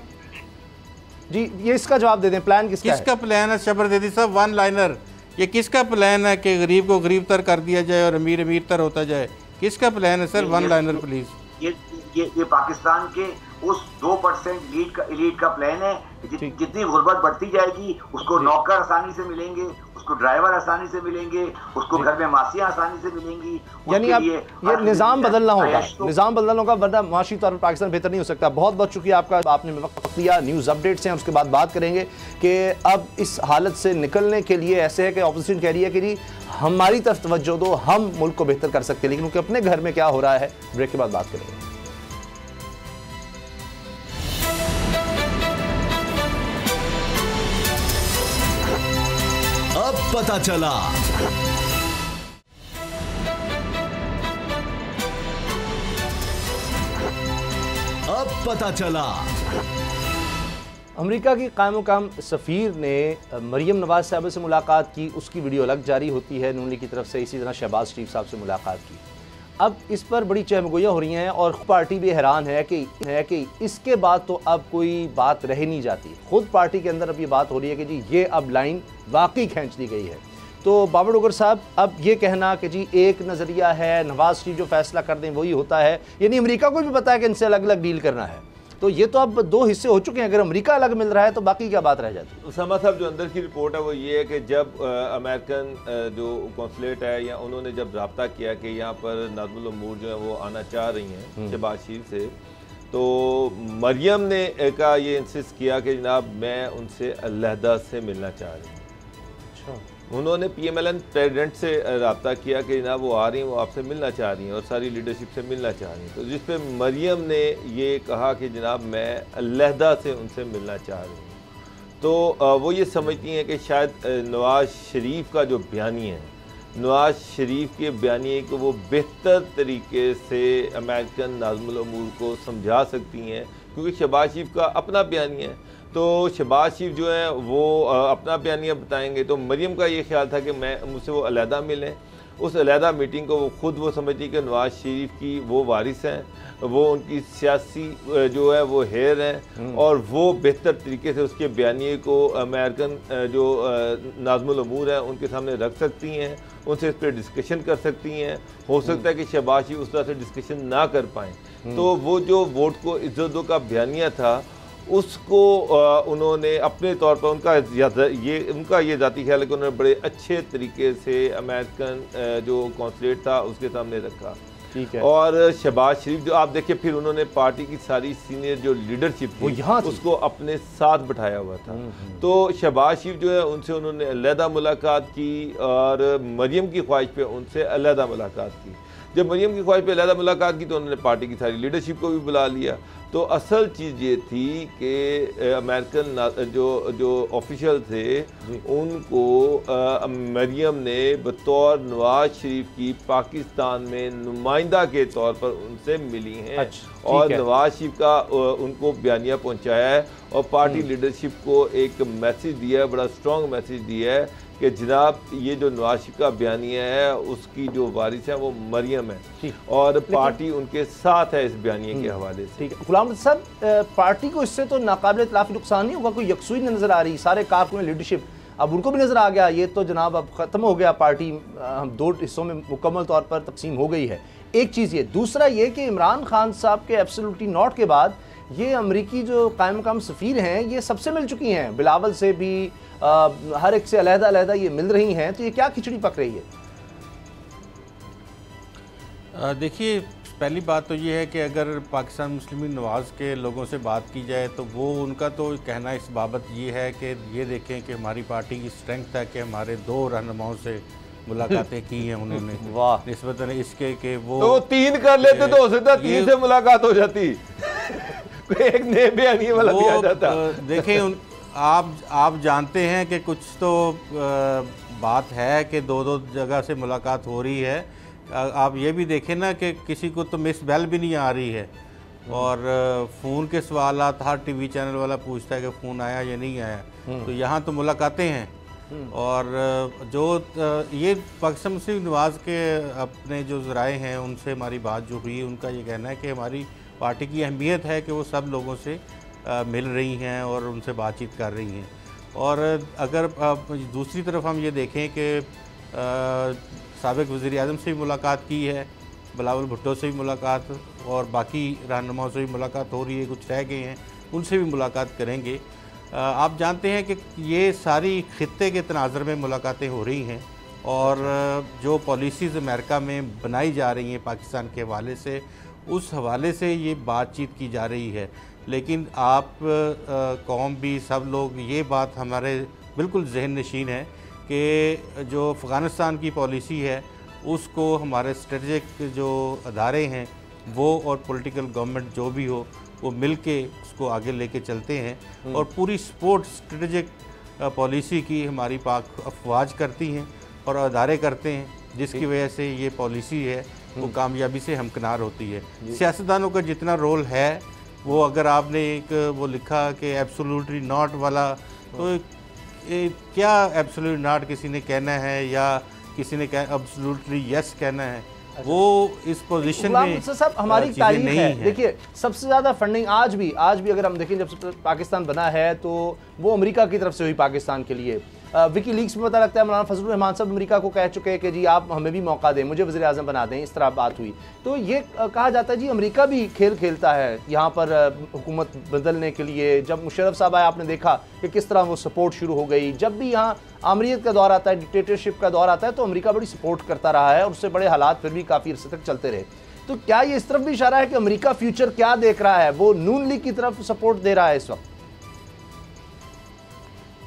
जी, ये इसका जवाब दे दें, प्लान किसका
प्लान है? शब्बर ज़ैदी साहब, वन लाइनर, ये किसका प्लान है कि गरीब को गरीब तर कर दिया जाए और अमीर अमीर तर होता जाए? किसका प्लान है सर? One liner please.
ये पाकिस्तान के उस 2% इलीट का प्लान है। जितनी गुर्बत बढ़ती जाएगी उसको नौकर आसानी से मिलेंगे, उसको ड्राइवर आसानी से मिलेंगे, उसको घर में मासियां आसानी से मिलेंगी।
यानी अब ये निज़ाम बदलना होगा, निज़ाम बदलना होगा, वरना माशी तौर पर पाकिस्तान बेहतर नहीं हो सकता। बहुत बहुत शुक्रिया आपका, आपने वक्त दिया। न्यूज़ अपडेट्स हैं, उसके बाद बात करेंगे कि अब इस हालत से निकलने के लिए ऐसे है कि ऑपोजिशन कह रही है कि जी हमारी तरफ तवज्जो दो, हम मुल्क को बेहतर कर सकते हैं, लेकिन उनके अपने घर में क्या हो रहा है, ब्रेक के बाद बात करेंगे।
अब पता चला। अब पता चला।
अमेरिका की कायम मुकाम सफ़ीर ने मरियम नवाज साहब से मुलाकात की, उसकी वीडियो अलग जारी होती है नून लीग की तरफ से। इसी तरह शहबाज शरीफ साहब से मुलाकात की। अब इस पर बड़ी चहमगोइयाँ हो रही हैं और पार्टी भी हैरान है कि इसके बाद तो अब कोई बात रह नहीं जाती। खुद पार्टी के अंदर अब ये बात हो रही है कि जी ये अब लाइन वाकई खींच दी गई है। तो बाबर डोगर साहब, अब ये कहना कि जी एक नज़रिया है, नवाज शरीफ जो फैसला कर दें वही होता है, यानी अमेरिका को भी पता है कि इनसे अलग अलग डील करना है, तो ये तो अब 2 हिस्से हो चुके हैं। अगर अमेरिका अलग मिल रहा है तो बाकी क्या बात रह जाती है?
उसामा साहब, जो अंदर की रिपोर्ट है वो ये है कि जब अमेरिकन जो कौंसलेट है या उन्होंने जब रब्ता किया कि यहाँ पर नाज़मुल उमूर जो है वो आना चाह रही हैं शहबाज शरीफ से, तो मरियम ने का ये इंसिस्ट किया कि जनाब मैं उनसे अलहदा से मिलना चाह रही हूँ। उन्होंने PMLN प्रेसिडेंट से रब्ता किया कि जनाब वो आ रही हैं, वो आपसे मिलना चाह रही हैं और सारी लीडरशिप से मिलना चाह रही हैं। तो जिस पे मरियम ने ये कहा कि जनाब मैं अलहदा से उनसे मिलना चाह रही हूँ। तो वो ये समझती हैं कि शायद नवाज शरीफ का जो बयानी है, नवाज शरीफ के बयानी को वो बेहतर तरीके से अमेरिकन नाज़मुल उमूर को समझा सकती हैं, क्योंकि शहबाज शरीफ का अपना बयानी है। तो शहबाज शरीफ जो है वो अपना बयानिया बताएंगे। तो मरियम का ये ख्याल था कि मैं मुझसे वो अलहदा मिलें। उस अलहदा मीटिंग को वो ख़ुद वो समझती कि नवाज शरीफ की वो वारिस हैं, वो उनकी सियासी जो है वो हेर हैं और वो बेहतर तरीके से उसके बयानिए को अमेरिकन जो नाज़मुल अमूर हैं उनके सामने रख सकती हैं, उनसे इस पर डिस्कशन कर सकती हैं। हो सकता है कि शहबाज शरीफ उस तरह से डिस्कशन ना कर पाएँ, तो वो जो वोट को इज्जत दो का बयानिया था उसको उन्होंने अपने तौर पर उनका ये ज़ाती ख्याल है कि उन्होंने बड़े अच्छे तरीके से अमेरिकन जो कौंसलेट था उसके सामने रखा।
ठीक है।
और शहबाज शरीफ जो आप देखिए फिर उन्होंने पार्टी की सारी सीनियर जो लीडरशिप थी उसको अपने साथ बिठाया हुआ था। तो शहबाज शरीफ जो है उनसे उन्होंने अलहदा मुलाकात की और मरियम की ख्वाहिश पे उनसे अलहदा मुलाकात की। जब मरियम की ख्वाहिश पे अलहदा मुलाकात की तो उन्होंने पार्टी की सारी लीडरशिप को भी बुला लिया। तो असल चीज़ ये थी कि अमेरिकन जो ऑफिशियल थे उनको मरियम ने बतौर नवाज शरीफ की पाकिस्तान में नुमाइंदा के तौर पर उनसे मिली हैं।
अच्छा,
और नवाज शरीफ का उनको बयानिया पहुंचाया है और पार्टी लीडरशिप को एक मैसेज दिया है, बड़ा स्ट्रॉन्ग मैसेज दिया है कि जनाब ये जो नवाज शरीफ का बयानिया है उसकी जो वारिस है वो मरियम है और पार्टी उनके साथ है इस बयानिए के हवाले से।
ठीक है गुलाम साहब, पार्टी को इससे तो नाकाबिल इतलाफी नुकसान नहीं होगा? कोई यकसुई नजर आ रही, सारे कारकुन लीडरशिप अब उनको भी नजर आ गया ये तो जनाब अब खत्म हो गया, पार्टी हम दो हिस्सों में मुकम्मल तौर पर तकसीम हो गई है। एक चीज़ ये, दूसरा ये कि इमरान खान साहब के एब्सोल्युटली नॉट के बाद ये अमरीकी जो कायम मकाम सफ़ीर हैं ये सबसे मिल चुकी हैं, बिलावल से भी हर एक से अलहदा अलहदा ये मिल रही हैं, तो ये क्या खिचड़ी पक रही है?
देखिए पहली बात तो ये है कि अगर पाकिस्तान मुस्लिम लीग नवाज़ के लोगों से बात की जाए तो वो उनका तो कहना इस बाबत ये है कि ये देखें कि हमारी पार्टी की स्ट्रेंथ है कि हमारे 2 रहनुमाओं से मुलाकातें की हैं उन्होंने।
वाह,
निस्बतन इसके कि वो
तो 3 कर लेते तो हो सकता 3 से मुलाकात हो जाती एक नए बयानिए वाला भी आ जाता।
देखें आप जानते हैं कि कुछ तो बात है कि 2-2 जगह से मुलाकात हो रही है। आप ये भी देखें ना कि किसी को तो मिस बेल भी नहीं आ रही है और फ़ोन के सवालात हर टीवी चैनल वाला पूछता है कि फ़ोन आया या नहीं आया। तो यहाँ तो मुलाकातें हैं और जो ये पाकिस्तान मुस्लिम लीग नवाज़ के अपने जो ज़राए हैं उनसे हमारी बात जो हुई उनका ये कहना है कि हमारी पार्टी की अहमियत है कि वो सब लोगों से मिल रही हैं और उनसे बातचीत कर रही हैं। और अगर दूसरी तरफ हम ये देखें कि साबिक़ वज़ीर-ए-आज़म से भी मुलाकात की है, बिलावल भुट्टो से भी मुलाकात और बाकी रहनुमाओं से भी मुलाकात हो रही है, कुछ रह गए हैं उनसे भी मुलाकात करेंगे। आप जानते हैं कि ये सारी खित्ते के तनाज़ुर में मुलाकातें हो रही हैं और जो पॉलिसीज़ अमेरिका में बनाई जा रही हैं पाकिस्तान के हवाले से उस हवाले से ये बातचीत की जा रही है। लेकिन आप कौम भी सब लोग ये बात हमारे बिल्कुल जहन नशीन है कि जो अफ़गानिस्तान की पॉलिसी है उसको हमारे स्ट्रेटजिक जो अदारे हैं वो और पॉलिटिकल गवर्नमेंट जो भी हो वो मिल के उसको आगे लेके चलते हैं और पूरी सपोर्ट स्ट्रेटजिक पॉलिसी की हमारी पाक अफवाज करती हैं और अदारे करते हैं, जिसकी वजह से ये पॉलिसी है वो कामयाबी से हमकिनार होती है। सियासतदानों का जितना रोल है वो अगर आपने एक वो लिखा कि एब्सोल्युटली नॉट वाला, तो क्या एब्सोल्युटली नॉट किसी ने कहना है या किसी ने एब्सोल्युटली यस कहना है, वो इस पोजीशन में
सब हमारी तारीख है। देखिए सबसे ज़्यादा फंडिंग आज भी अगर हम देखें जब से पाकिस्तान बना है तो वो अमेरिका की तरफ से हुई पाकिस्तान के लिए। विकी लीक्स में पता लगता है मौलाना फजलुर रहमान साहब अमेरिका को कह चुके हैं कि जी आप हमें भी मौका दें, मुझे वज़ीर आज़म बना दें, इस तरह बात हुई। तो ये कहा जाता है जी अमेरिका भी खेल खेलता है यहाँ पर हुकूमत बदलने के लिए। जब मुशर्रफ साहब आए आपने देखा कि किस तरह वो सपोर्ट शुरू हो गई। जब भी यहाँ आमरीत का दौर आता है, डिक्टेटरशिप का दौर आता है तो अमेरिका बड़ी सपोर्ट करता रहा है और उससे बड़े हालात फिर भी काफ़ी अर्से तक चलते रहे। तो क्या ये इस तरफ भी इशारा है कि अमेरिका फ्यूचर क्या देख रहा है, वो नून लीग की तरफ सपोर्ट दे रहा है इस वक्त?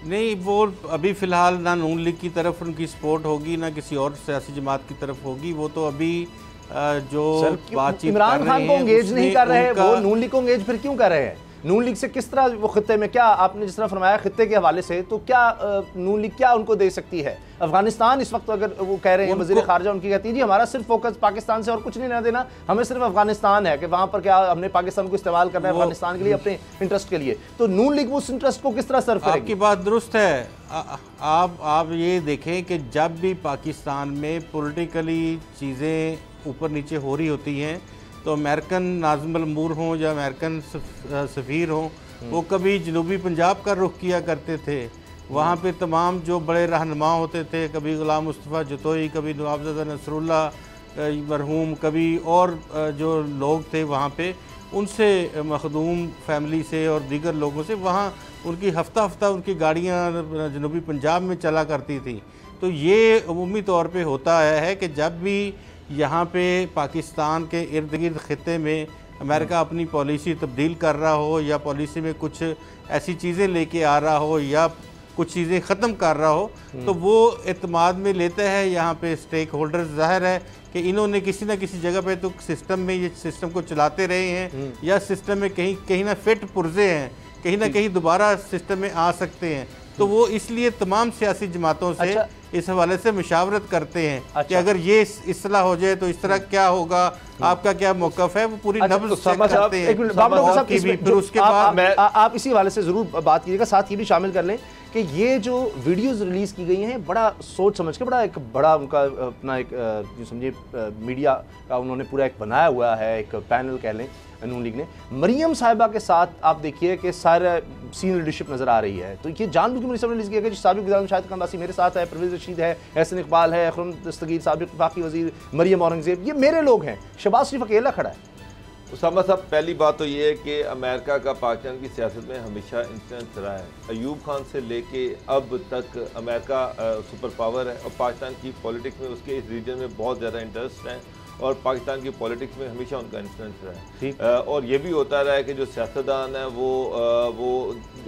नहीं, वो अभी फ़िलहाल ना नून लीग की तरफ उनकी सपोर्ट होगी ना किसी और सियासी जमात की तरफ होगी। वो तो अभी जो बातचीत
इमरान खान को एंगेज नहीं कर रहे, वो नून लीग को एंगेज फिर क्यों कर रहे हैं? नून लीग से किस तरह वो खित्ते में, क्या आपने जिस तरह फरमाया खित्ते के हवाले से, तो क्या नून लीग क्या उनको दे सकती है? अफगानिस्तान इस वक्त अगर वो कह रहे हैं, वज़ीर ख़ारजा उनकी कहती है जी हमारा सिर्फ फोकस पाकिस्तान से और कुछ नहीं लेना देना, हमें सिर्फ अफगानिस्तान है कि वहाँ पर क्या हमने पाकिस्तान को इस्तेमाल करना है अफगानिस्तान के लिए अपने इंटरेस्ट के लिए। तो नून लीग उस इंटरेस्ट को किस तरह सर्व करेगी?
आपकी बात दुरुस्त है। आप ये देखें कि जब भी पाकिस्तान में पॉलिटिकली चीज़ें ऊपर नीचे हो रही होती हैं तो अमेरिकन नाज़िम अल नूर हों या अमेरिकन सफ़ीर हों, वो कभी जनूबी पंजाब का रुख किया करते थे। वहाँ पे तमाम जो बड़े रहनुमा होते थे, कभी गुलाम मुस्तफ़ा जतोई, कभी नवाबज़ादा नसरुल्ला मरहूम, कभी और जो लोग थे वहाँ पे, उनसे मखदूम फैमिली से और दीगर लोगों से वहाँ उनकी हफ्ता उनकी गाड़ियाँ जनूबी पंजाब में चला करती थी। तो ये अमूमी तौर पे होता है कि जब भी यहाँ पे पाकिस्तान के इर्द गिर्द ख़ित्ते में अमेरिका अपनी पॉलिसी तब्दील कर रहा हो या पॉलिसी में कुछ ऐसी चीज़ें लेके आ रहा हो या कुछ चीज़ें ख़त्म कर रहा हो, तो वो एतमाद में लेता है यहाँ पे स्टेक होल्डर्स। ज़ाहिर है कि इन्होंने किसी ना किसी जगह पे तो सिस्टम में ये सिस्टम को चलाते रहे हैं या सिस्टम में कहीं ना फिट पुर्जे हैं, कहीं ना कहीं दोबारा सिस्टम में आ सकते हैं। तो वो इसलिए तमाम सियासी जमातों से इस हवाले से मुशावरत करते हैं कि अगर ये इस्लाह हो जाए तो इस तरह क्या होगा, आपका क्या मौक़िफ़ है, वो पूरी नब्ज़ चेक करते हैं। फिर उसके बाद
आप इसी हवाले से ज़रूर बात कीजिएगा, साथ ये भी शामिल कर लें कि ये जो वीडियोस रिलीज़ की गई हैं बड़ा सोच समझ के, एक बड़ा उनका अपना एक जो समझिए मीडिया का उन्होंने पूरा एक बनाया हुआ है, एक पैनल कह लें नून लीग ने। मरियम साहिबा के साथ आप देखिए कि सारा सीनियर लीडरशिप नज़र आ रही है। तो ये जानबूझ के मरियम रिलीज़ किया गया। साबिक़ वज़ीर शाहिद खान बासी मेरे साथ है, परवेज़ रशीद है, एहसन इकबाल है, खुर्रम दस्तगीर, साबिक़ वफाकी वज़ीर, मरियम औरंगज़ेब, ये मेरे लोग हैं। शहबाज शरीफ अकेला खड़ा है।
उसामा साहब, पहली बात तो ये है कि अमेरिका का पाकिस्तान की सियासत में हमेशा इन्फ्लुएंस रहा है। अयूब खान से लेके अब तक अमेरिका सुपर पावर है और पाकिस्तान की पॉलिटिक्स में उसके इस रीजन में बहुत ज़्यादा इंटरेस्ट है और पाकिस्तान की पॉलिटिक्स में हमेशा उनका इन्फ्लुएंस रहा है। और ये भी होता रहा है कि जो सियासतदान हैं वो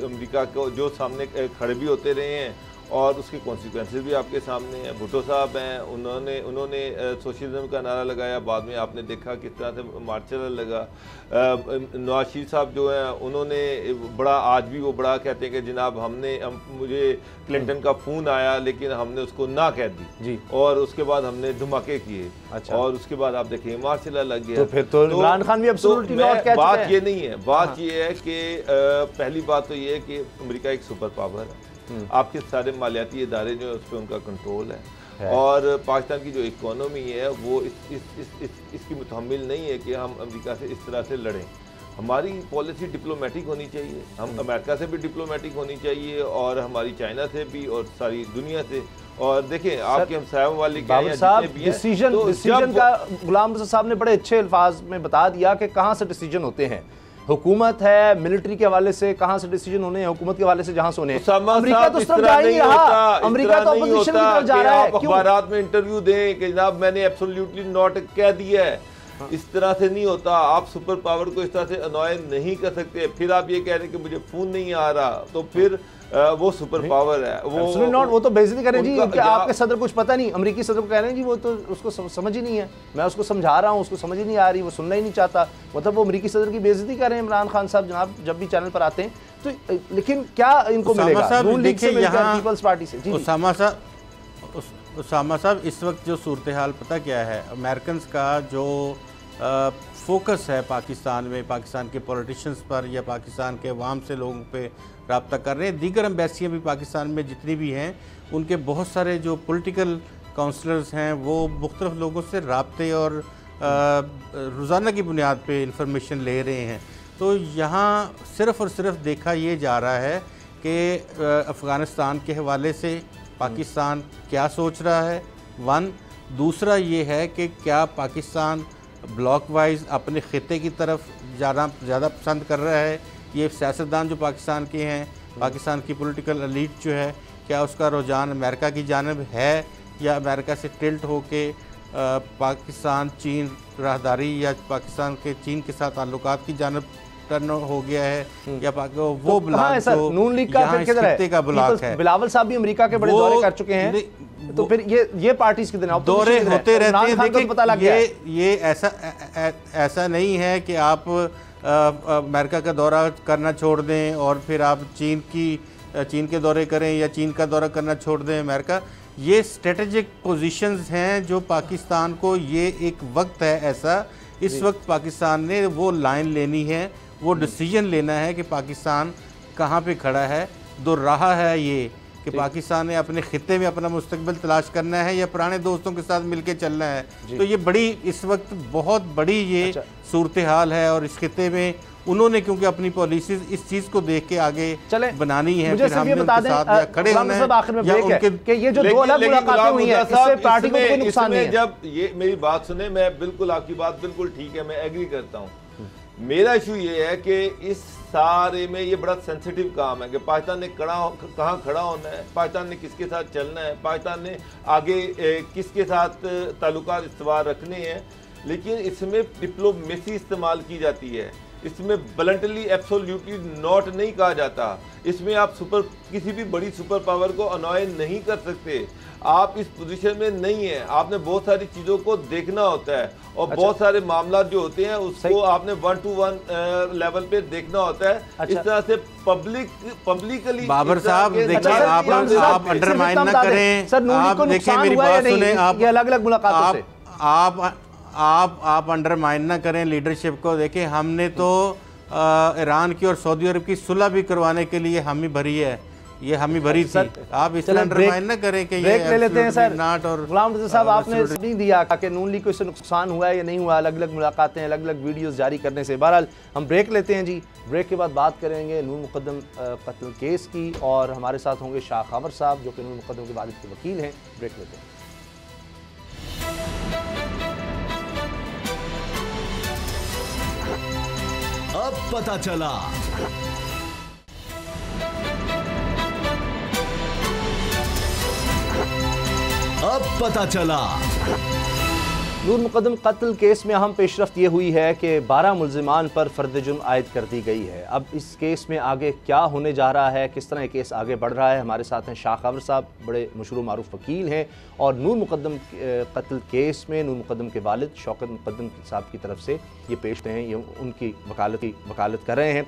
अमेरिका को जो सामने खड़े भी होते रहे हैं और उसके कॉन्सिक्वेंसेस भी आपके सामने हैं। भुट्टो साहब हैं, उन्होंने सोशलिज्म का नारा लगाया, बाद में आपने देखा किस तरह से मार्च चलने लगा। नवाज शरीफ साहब जो हैं उन्होंने आज भी वो बड़ा कहते हैं कि जनाब मुझे क्लिंटन का फ़ोन आया लेकिन हमने उसको ना कह दी जी, और उसके बाद हमने धमाके किए। अच्छा। और उसके बाद आप देखिए मार्च चलने लग गया।
तो फिर तो इमरान खान भी
बात ये नहीं है, बात ये है कि पहली बात तो ये है कि अमेरिका एक सुपर पावर है, आपके सारे मालियाती इदारे जो है उस पर उनका कंट्रोल है और पाकिस्तान की जो इकोनॉमी है वो इसकी मुतहम्मिल नहीं है कि हम अमेरिका से इस तरह से लड़ें। हमारी पॉलिसी डिप्लोमेटिक होनी चाहिए, हम अमेरिका से भी डिप्लोमेटिक होनी चाहिए और हमारी चाइना से भी और सारी दुनिया से। और देखें आपके हमसायों वाले
डिसीजन का गुलाम रज़ा साहब ने बड़े अच्छे अल्फाज में बता दिया कि कहाँ से डिसीजन होते हैं। हुकूमत है, मिलिट्री के हवाले से कहाँ से डिसीजन होने हैं, हुकूमत के हवाले से जहाँ से होने हैं। अमेरिका तो उस तरफ जा ही नहीं रहा, अमेरिका तो अपोजिशन की तरफ जा रहा है।
अखबारात में इंटरव्यू दें कि जनाब मैंने एब्सोल्युटली नॉट कह दिया है, इस तरह से नहीं होता। आप सुपर पावर को इस तरह से अनॉय नहीं कर सकते। फिर आप ये कह रहे हैं कि मुझे फोन नहीं आ रहा, तो फिर वो सुपर पावर है,
वो तो बेइज्जती करें जी कि आपके सदर कुछ पता नहीं। अमेरिकी सदर को कह रहे हैं जी वो तो उसको समझ ही नहीं है, मैं उसको समझा रहा हूँ, उसको समझ ही नहीं आ रही, वो सुनना ही नहीं चाहता। मतलब वो अमेरिकी सदर की बेइज्जती कर रहे हैं इमरान खान साहब जनाब जब भी चैनल पर आते हैं। तो लेकिन क्या इनको मिलेगा नून लीग से, पीपल्स पार्टी से?
उसामा साहब, इस वक्त जो सूरत हाल पता क्या है, अमेरिकन का जो फोकस है पाकिस्तान में, पाकिस्तान के पॉलिटिशियंस पर या पाकिस्तान के अवाम से लोगों पे रब्ता कर रहे हैं। दीगर एम्बेसियाँ भी पाकिस्तान में जितनी भी हैं, उनके बहुत सारे जो पॉलिटिकल काउंसलर्स हैं वो मुख्तलिफ लोगों से रब्ते और रोज़ाना की बुनियाद पे इंफॉर्मेशन ले रहे हैं। तो यहाँ सिर्फ़ और सिर्फ देखा ये जा रहा है कि अफ़गानिस्तान के हवाले से पाकिस्तान क्या सोच रहा है, वन। दूसरा ये है कि क्या पाकिस्तान ब्लॉक वाइज अपने ख़ित्ते की तरफ ज़्यादा पसंद कर रहा है। ये सियासतदान जो पाकिस्तान के हैं, पाकिस्तान की पॉलिटिकल एलीट जो है, क्या उसका रुझान अमेरिका की जानिब है या अमेरिका से टिल्ट होके पाकिस्तान चीन राहदारी या पाकिस्तान के चीन के साथ ताल्लुकात की जानिब टर्न हो गया है या वो ब्लॉक जो
नून लीग का खित्ते का ब्लॉक है। बिलावल साहब भी अमेरिका के बड़े दौरे कर चुके हैं, तो फिर ये पार्टीज के दिन
दौरे होते रहते हैं। पता लग गया ये ऐसा नहीं है कि आप अमेरिका का दौरा करना छोड़ दें और फिर आप चीन के दौरे करें या चीन का दौरा करना छोड़ दें। अमेरिका ये स्ट्रेटेजिक पोजीशंस हैं जो पाकिस्तान को, ये एक वक्त है ऐसा, इस वक्त पाकिस्तान ने वो लाइन लेनी है, वो डिसीजन लेना है कि पाकिस्तान कहाँ पे खड़ा है। दो राह है ये कि पाकिस्तान ने अपने खित्ते में अपना मुस्तकबिल तलाश करना है या पुराने दोस्तों के साथ मिलकर चलना है। तो ये बड़ी इस वक्त बहुत बड़ी ये सूरत हाल है और इस खित्ते में उन्होंने क्योंकि अपनी पॉलिसीज इस चीज को देख के आगे बनानी है।
मुझे सिर्फ ये बता दें
खड़े होना है
आखिर में ब्रेक है कि ये जो दो अलग मुलाकातें हुई हैं इससे पार्टी को कोई नुकसान नहीं है।
जब ये मेरी बात सुने, मैं बिल्कुल आपकी बात बिल्कुल ठीक है, मैं एग्री करता हूँ। मेरा इशू ये है कि इस सारे में ये बड़ा सेंसिटिव काम है कि पाकिस्तान ने कहाँ खड़ा होना है, पाकिस्तान ने किसके साथ चलना है, पाकिस्तान ने आगे किसके साथ ताल्लुकात इस्तवार रखने हैं। लेकिन इसमें डिप्लोमेसी इस्तेमाल की जाती है, इसमें ब्लंटली एब्सोल्युटली नॉट नहीं कहा जाता। इसमें आप किसी भी बड़ी सुपर पावर को अनॉय नहीं कर सकते। आप इस पोजीशन में नहीं है, आपने बहुत सारी चीज़ों को देखना होता है और बहुत सारे मामला जो होते हैं उसको आपने 1 to 1 लेवल पे देखना होता है। इस तरह से पब्लिकली
बाबर साहब देखिए, आप अंडरमाइन ना करें। आप देखिए मेरी बात सुने, आप
अलग अलग मुलाकातों से
आप अंडरमाइन ना करें लीडरशिप को। देखिए हमने तो ईरान की और सऊदी अरब की सुलह भी करवाने के लिए हामी भरी है, ये हामी भरी थी। आप इसलिए अंडरमाइन ना करें कि ये
ले लेते हैं सर।
नॉट। और
गुलाम रज़ा साहब आपने नहीं दिया कि नून लीग को इससे नुकसान हुआ है या नहीं हुआ, अलग अलग मुलाकातें अलग अलग वीडियोस जारी करने से। बहरहाल हम ब्रेक लेते हैं जी। ब्रेक के बाद बात करेंगे नूर मुक़द्दम कत्ल केस की और हमारे साथ होंगे शाह खावर साहब जो कि नूर मुक़द्दम के वालिद के वकील हैं। ब्रेक लेते हैं।
अब पता चला। अब पता चला।
नूर मुक़द्दम कत्ल केस में अहम पेशरफ्त ये हुई है कि 12 मुल्ज़िमान पर फ़र्द जुर्म आयद कर दी गई है। अब इस केस में आगे क्या होने जा रहा है, किस तरह ये केस आगे बढ़ रहा है, हमारे साथ हैं शाह खावर साहब, बड़े मशहूर मारूफ वकील हैं और नूर मुक़द्दम कत्ल केस में नूर मुक़द्दम के वालिद शौकत मुक़द्दम साहब की तरफ से ये पेश हैं, ये उनकी वकालत कर रहे हैं।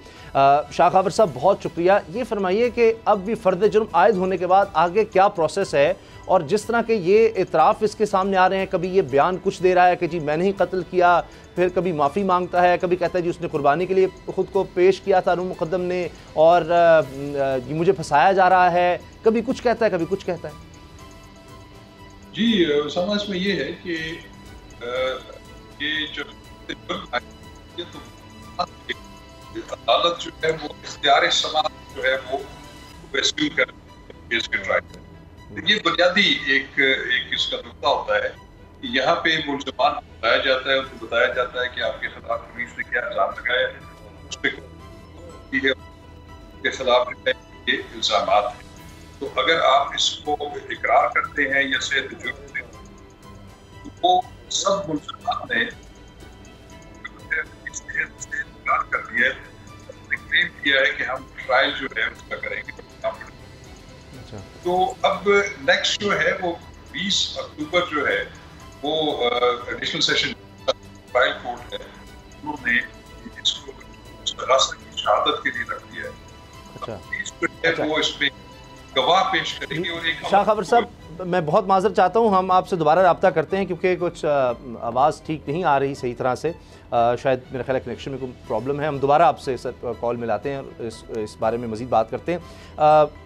शाह खावर साहब बहुत शुक्रिया। ये फरमाइए कि अब भी फ़र्द जुर्म आयद होने के बाद आगे क्या प्रोसेस है और जिस तरह के ये इतराफ़ इसके सामने आ रहे हैं, कभी ये बयान कुछ दे रहा है कि जी मैंने ही कत्ल किया, फिर कभी माफ़ी मांगता है, कभी कहता है जी उसने कुर्बानी के लिए ख़ुद को पेश किया था नूर मुक़द्दम ने और मुझे फंसाया जा रहा है, कभी कुछ कहता है कभी कुछ कहता है।
जी समझ में ये है कि ये जो अदालत जो है वो इख्तियार समाअत जो है वो वसूल कर केस के ट्रायल। ये बुनियादी एक इसका नुकता होता है कि यहाँ पे मुल्ज़िमान बताया जाता है, उनको बताया जाता है कि आपके खिलाफ पुलिस ने क्या इल्ज़ाम लगाया है, उस पर के खिलाफ ये इल्ज़ाम हैं। तो अगर आप इसको इकरार करते हैं या सेहत जुर्म से, तो वो सब मुल्ज़िमान ने इकरार कर दिया है, क्लेम किया है कि हम ट्रायल जो है उसका करेंगे। तो अब नेक्स्ट जो है वो 20 अक्टूबर जो है वो एडिशनल सेशन ट्रायल कोर्ट है, उन्होंने इसको की शहादत के लिए रख दिया है। वो इसमें गवाह पेश करेंगे। और एक
शाह खावर साहब मैं बहुत माजरत चाहता हूँ, हम आपसे दोबारा रब्ता करते हैं क्योंकि कुछ आवाज़ ठीक नहीं आ रही सही तरह से, शायद मेरा ख्याल है कनेक्शन में कोई प्रॉब्लम है। हम दोबारा आपसे सर कॉल मिलाते हैं और इस बारे में मज़ीद बात करते हैं।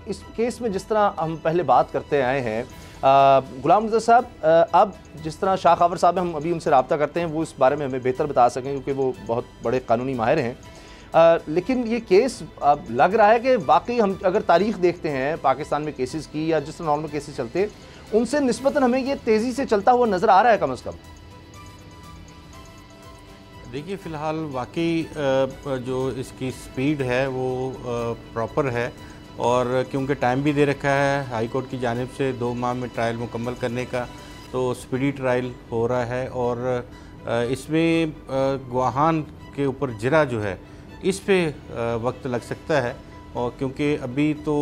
इस केस में जिस तरह हम पहले बात करते आए हैं, गुलाम रज़ा साहब अब जिस तरह शाह खावर साहब हम अभी उनसे रब्ता करते हैं वो इस बारे में हमें बेहतर बता सकें क्योंकि वो बहुत बड़े कानूनी माहिर हैं। लेकिन ये केस अब लग रहा है कि वाकई हम अगर तारीख़ देखते हैं पाकिस्तान में केसेस की या जिस तरह नॉर्मल केसेस चलते उनसे निस्बतन हमें ये तेज़ी से चलता हुआ नज़र आ रहा है कम अज़ कम।
देखिए फ़िलहाल वाकई जो इसकी स्पीड है वो प्रॉपर है और क्योंकि टाइम भी दे रखा है हाई कोर्ट की जानिब से 2 माह में ट्रायल मुकम्मल करने का, तो स्पीडी ट्रायल हो रहा है और इसमें गवाहान के ऊपर जिरा जो है इस पे वक्त लग सकता है। और क्योंकि अभी तो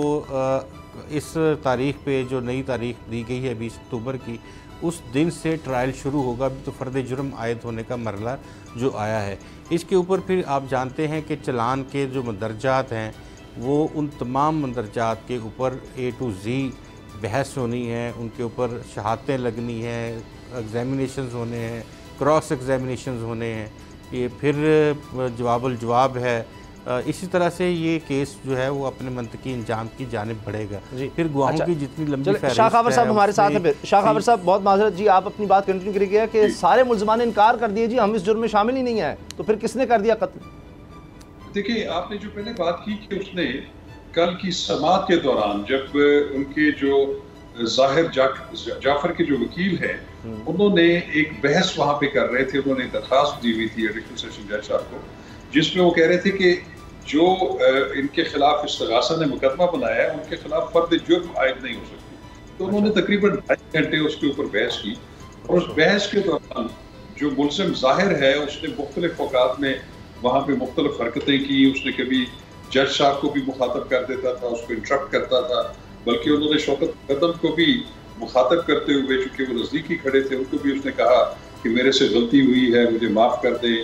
इस तारीख़ पे जो नई तारीख़ दी गई है 20 अक्टूबर की, उस दिन से ट्रायल शुरू होगा। अभी तो फ़र्द जुर्म आयद होने का मरला जो आया है, इसके ऊपर फिर आप जानते हैं कि चलान के जो मंदरजात हैं वो उन तमाम मंदरजात के ऊपर A to Z बहस होनी है, उनके ऊपर शहादतें लगनी हैं, एग्ज़ामिनेशंस होने हैं, क्रॉस एग्ज़ामिनेशंस होने हैं, ये फिर जवाब है इसी तरह से ये केस जो है वो अपने मंतकी इंजाम की जानिब बढ़ेगा। फिर गवाहों की जितनी लंबी
शाह खावर साहब हमारे साथ हैं। फिर शाह खावर साहब, बहुत माजरत जी, आप अपनी बात कंटिन्यू करिएगा कि सारे मुल्ज़िमान ने इनकार कर दिए जी हम इस जुर्म में शामिल ही नहीं आए, तो फिर किसने कर दिया कत्ल?
देखिए, आपने जो पहले बात की कि उसने कल की समाअत के दौरान जब उनके जो जाहिर जाफर के जो वकील हैं उन्होंने एक बहस वहां पे कर रहे थे, उन्होंने दरखास्त दी हुई थी एडिशनल सेशन जज साहब को, जिसमें वो कह रहे थे कि जो इनके खिलाफ इस्तगासा ने मुकदमा बनाया है उनके खिलाफ फर्द जुर्म आयद नहीं हो सकती। तो उन्होंने तकरीबन 2.5 घंटे उसके ऊपर बहस की और उस बहस के दौरान जो मुल्ज़िम जाहिर है उसने मुख्तलिफ औकात में वहाँ पे मुख्तलिफ हरकतें की। उसने कभी जज साहब को भी मुखातब कर देता था, उसको इंटरप्ट करता था, बल्कि उन्होंने शौकत मुकद्दम को भी मुखातब करते हुए, चूँकि वो नज़दीक ही खड़े थे, उनको भी उसने कहा कि मेरे से गलती हुई है, मुझे माफ़ कर दें,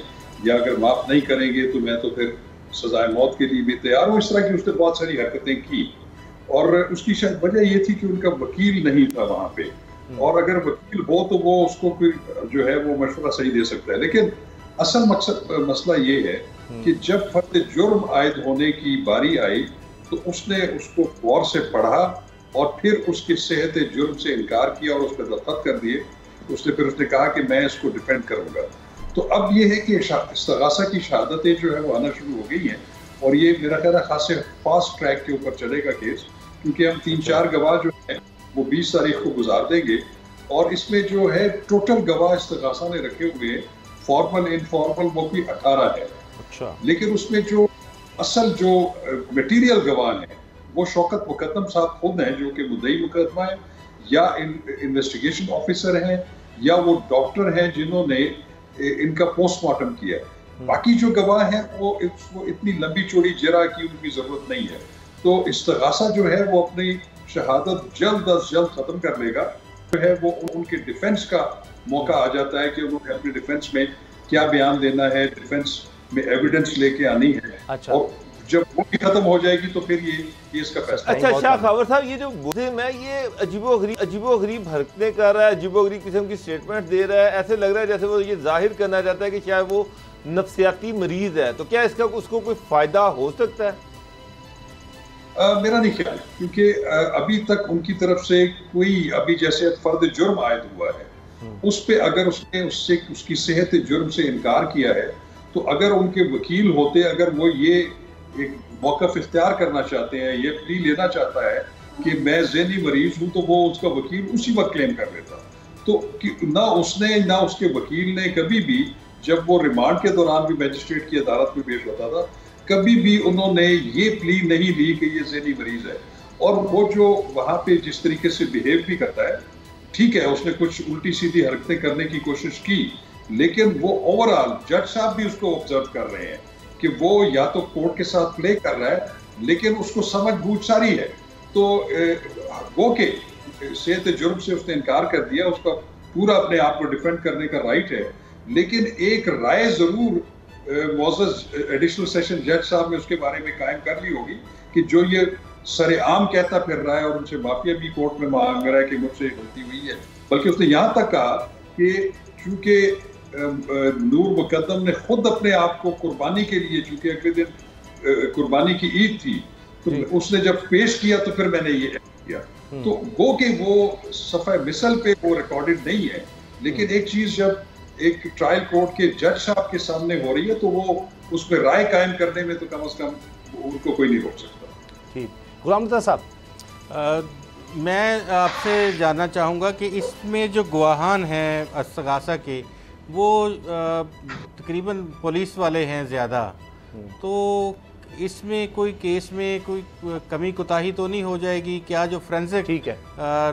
या अगर माफ़ नहीं करेंगे तो मैं तो फिर सजाए मौत के लिए भी तैयार हूँ। इस तरह की उसने बहुत सारी हरकतें की और उसकी शायद वजह ये थी कि उनका वकील नहीं था वहाँ पे, और अगर वकील हो तो वो उसको फिर जो है वो मशवरा सही दे सकता है। लेकिन असल मसला ये है कि जब फर्द जुर्म आयद होने की बारी आई तो उसने उसको गौर से पढ़ा और फिर उसकी सेहत जुर्म से इनकार किया और उस पर दस्तखत कर दिए। उसने कहा कि मैं इसको डिफेंड करूंगा। तो अब ये है कि इस्तगासा की शहादतें जो है वो आना शुरू हो गई हैं और ये मेरा ख्याल है खासे फास्ट ट्रैक के ऊपर चलेगा केस, क्योंकि हम 3-4 गवाह जो हैं वो 20 तारीख को गुजार देंगे और इसमें जो है टोटल गवाह इस्तगासा ने रखे हुए फॉर्मल इनफॉर्मल वो भी 18 है।
अच्छा। लेकिन
उसमें जो असल जो मटेरियल गवाह हैं वो शौकत मुकद्दम साहब खुद हैं जो कि मुद्दई मुकदमा है, या इन्वेस्टिगेशन ऑफिसर हैं, या वो डॉक्टर हैं जिन्होंने इनका पोस्टमार्टम किया है। बाकी जो गवाह हैं वो इतनी लंबी चौड़ी जरा की उनकी जरूरत नहीं है। तो इस्तगासा जो है वो अपनी शहादत जल्द अज जल्द खत्म कर लेगा। जो है वो उनके डिफेंस का मौका आ जाता है कि उन्होंने अपने डिफेंस में क्या बयान देना है, डिफेंस में एविडेंस लेके आनी है।
अच्छा।
और जब वो भी खत्म हो जाएगी तो फिर ये इसका फैसला।
अच्छा, शाह खावर साहब, ये जो मुल्ज़िम है ये अजीबोगरीब हरकतें कर रहा है, अजीबोगरीब किस्म की स्टेटमेंट दे रहा है, ऐसे लग रहा है जैसे वो ये जाहिर करना चाहता है कि शायद वो नफ्सियाती मरीज है। तो क्या इसका उसको कोई फायदा हो सकता है?
मेरा नहीं ख्याल, क्योंकि अभी तक उनकी तरफ से कोई अभी जैसे फर्द जुर्म आयद हुआ है उस पे अगर उसने उससे उसकी सेहत जुर्म से इनकार किया है तो अगर उनके वकील होते, अगर वो ये एक मौक़िफ़ इख्तियार करना चाहते हैं, ये प्ली लेना चाहता है कि मैं ज़हनी मरीज हूँ, तो वो उसका वकील उसी वक्त क्लेम कर लेता। तो ना उसने ना उसके वकील ने कभी भी, जब वो रिमांड के दौरान भी मजिस्ट्रेट की अदालत में पेश होता था, कभी भी उन्होंने ये प्ली नहीं ली कि ये ज़हनी मरीज है। और वो जो वहाँ पे जिस तरीके से बिहेव भी करता है, ठीक है उसने कुछ उल्टी सीधी हरकतें करने की कोशिश की, लेकिन वो ओवरऑल जज साहब भी उसको ऑब्जर्व कर रहे हैं कि वो या तो कोर्ट के साथ प्ले कर रहा है लेकिन उसको समझ बूझ सारी है। तो वो के सेहत जुर्म से उसने इनकार कर दिया, उसका पूरा अपने आप को डिफेंड करने का राइट है, लेकिन एक राय जरूर मौजूद एडिशनल सेशन जज साहब ने उसके बारे में कायम कर ली होगी कि जो ये सरेआम कहता फिर रहा है और उनसे माफिया भी कोर्ट में मांग रहा है कि मुझसे गलती हुई है, बल्कि उसने यहाँ तक कहा कि चूंकि नूर मुकद्दम ने खुद अपने आप को कुर्बानी के लिए, चूंकि अगले दिन कुर्बानी की ईद थी, तो उसने जब पेश किया तो फिर मैंने ये किया। तो वो कि वो सफ़ा मिसल पे वो रिकॉर्डेड नहीं है, लेकिन एक चीज जब एक ट्रायल कोर्ट के जज साहब के सामने हो रही है तो वो उस पर राय कायम करने में तो कम से कम उनको कोई नहीं रोक सकता।
ठीक, गुलाम रज़ा साहब,
मैं आपसे जानना चाहूँगा कि इसमें जो गवाहान हैं इस्तगासा के वो तकरीबन पुलिस वाले हैं ज़्यादा, तो इसमें कोई केस में कोई कमी कोताही तो नहीं हो जाएगी? क्या जो फोरेंसिक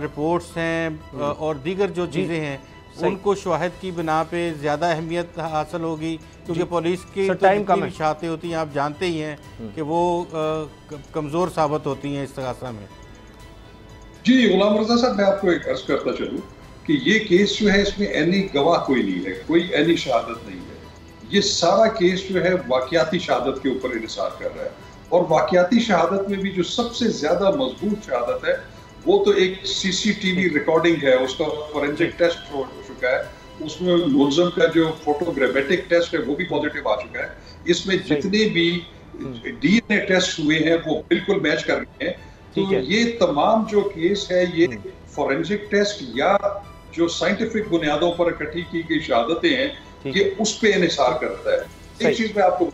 रिपोर्ट्स हैं और दीगर जो चीज़ें हैं उनको शवाहिद की बिना पे ज़्यादा अहमियत हासिल होगी? क्योंकि पुलिस की तो इशाते होती हैं, आप जानते ही हैं कि वो कमज़ोर साबित होती हैं इस्तगासा में।
जी गुलाम रज़ा साहब, मैं आपको एक अर्ज करता चलूँ कि ये केस जो है इसमें एनी गवाह कोई नहीं है, कोई एनी शहादत नहीं है। ये सारा केस जो है वाक़याती शहादत के ऊपर इन्हिसार कर रहा है, और वाक़याती शहादत में भी जो सबसे ज़्यादा मजबूत शहादत है वो तो एक CCTV रिकॉर्डिंग है, उसका फॉरेंसिक टेस्ट हो चुका है, उसमें मुल्ज़िम का जो फोटोग्रामेटिक टेस्ट है वो भी पॉजिटिव आ चुका है। इसमें जितने भी डीएनए टेस्ट हुए हैं वो बिल्कुल मैच कर रहे हैं। तो ये तमाम जो केस है ये फॉरेंसिक टेस्ट या जो साइंटिफिक बुनियादों पर इकट्ठी की गई शहादतें हैं ये उस पे इन्हिसार करता है। एक चीज मैं आपको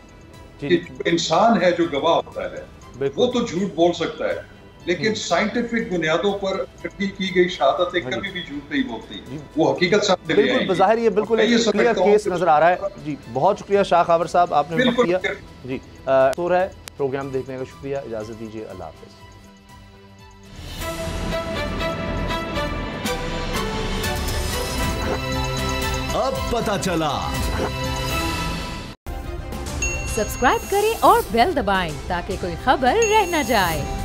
कि इंसान है जो गवाह होता है वो तो झूठ बोल सकता है, लेकिन साइंटिफिक बुनियादों पर इकट्ठी की गई शहादतें कभी भी झूठ नहीं बोलती, वो हकीकत सामने ले आएंगी।
बज़ाहिर ये बिल्कुल एक क्लियर केस नजर आ रहा है। जी बहुत शुक्रिया शाह खावर साहब, आपने वक्त दिया। जी तो है प्रोग्राम देखने का शुक्रिया, इजाजत दीजिए, अल्लाह हाफ़िज़।
अब पता चला।
सब्सक्राइब करें और बेल दबाएं ताकि कोई खबर रह न जाए।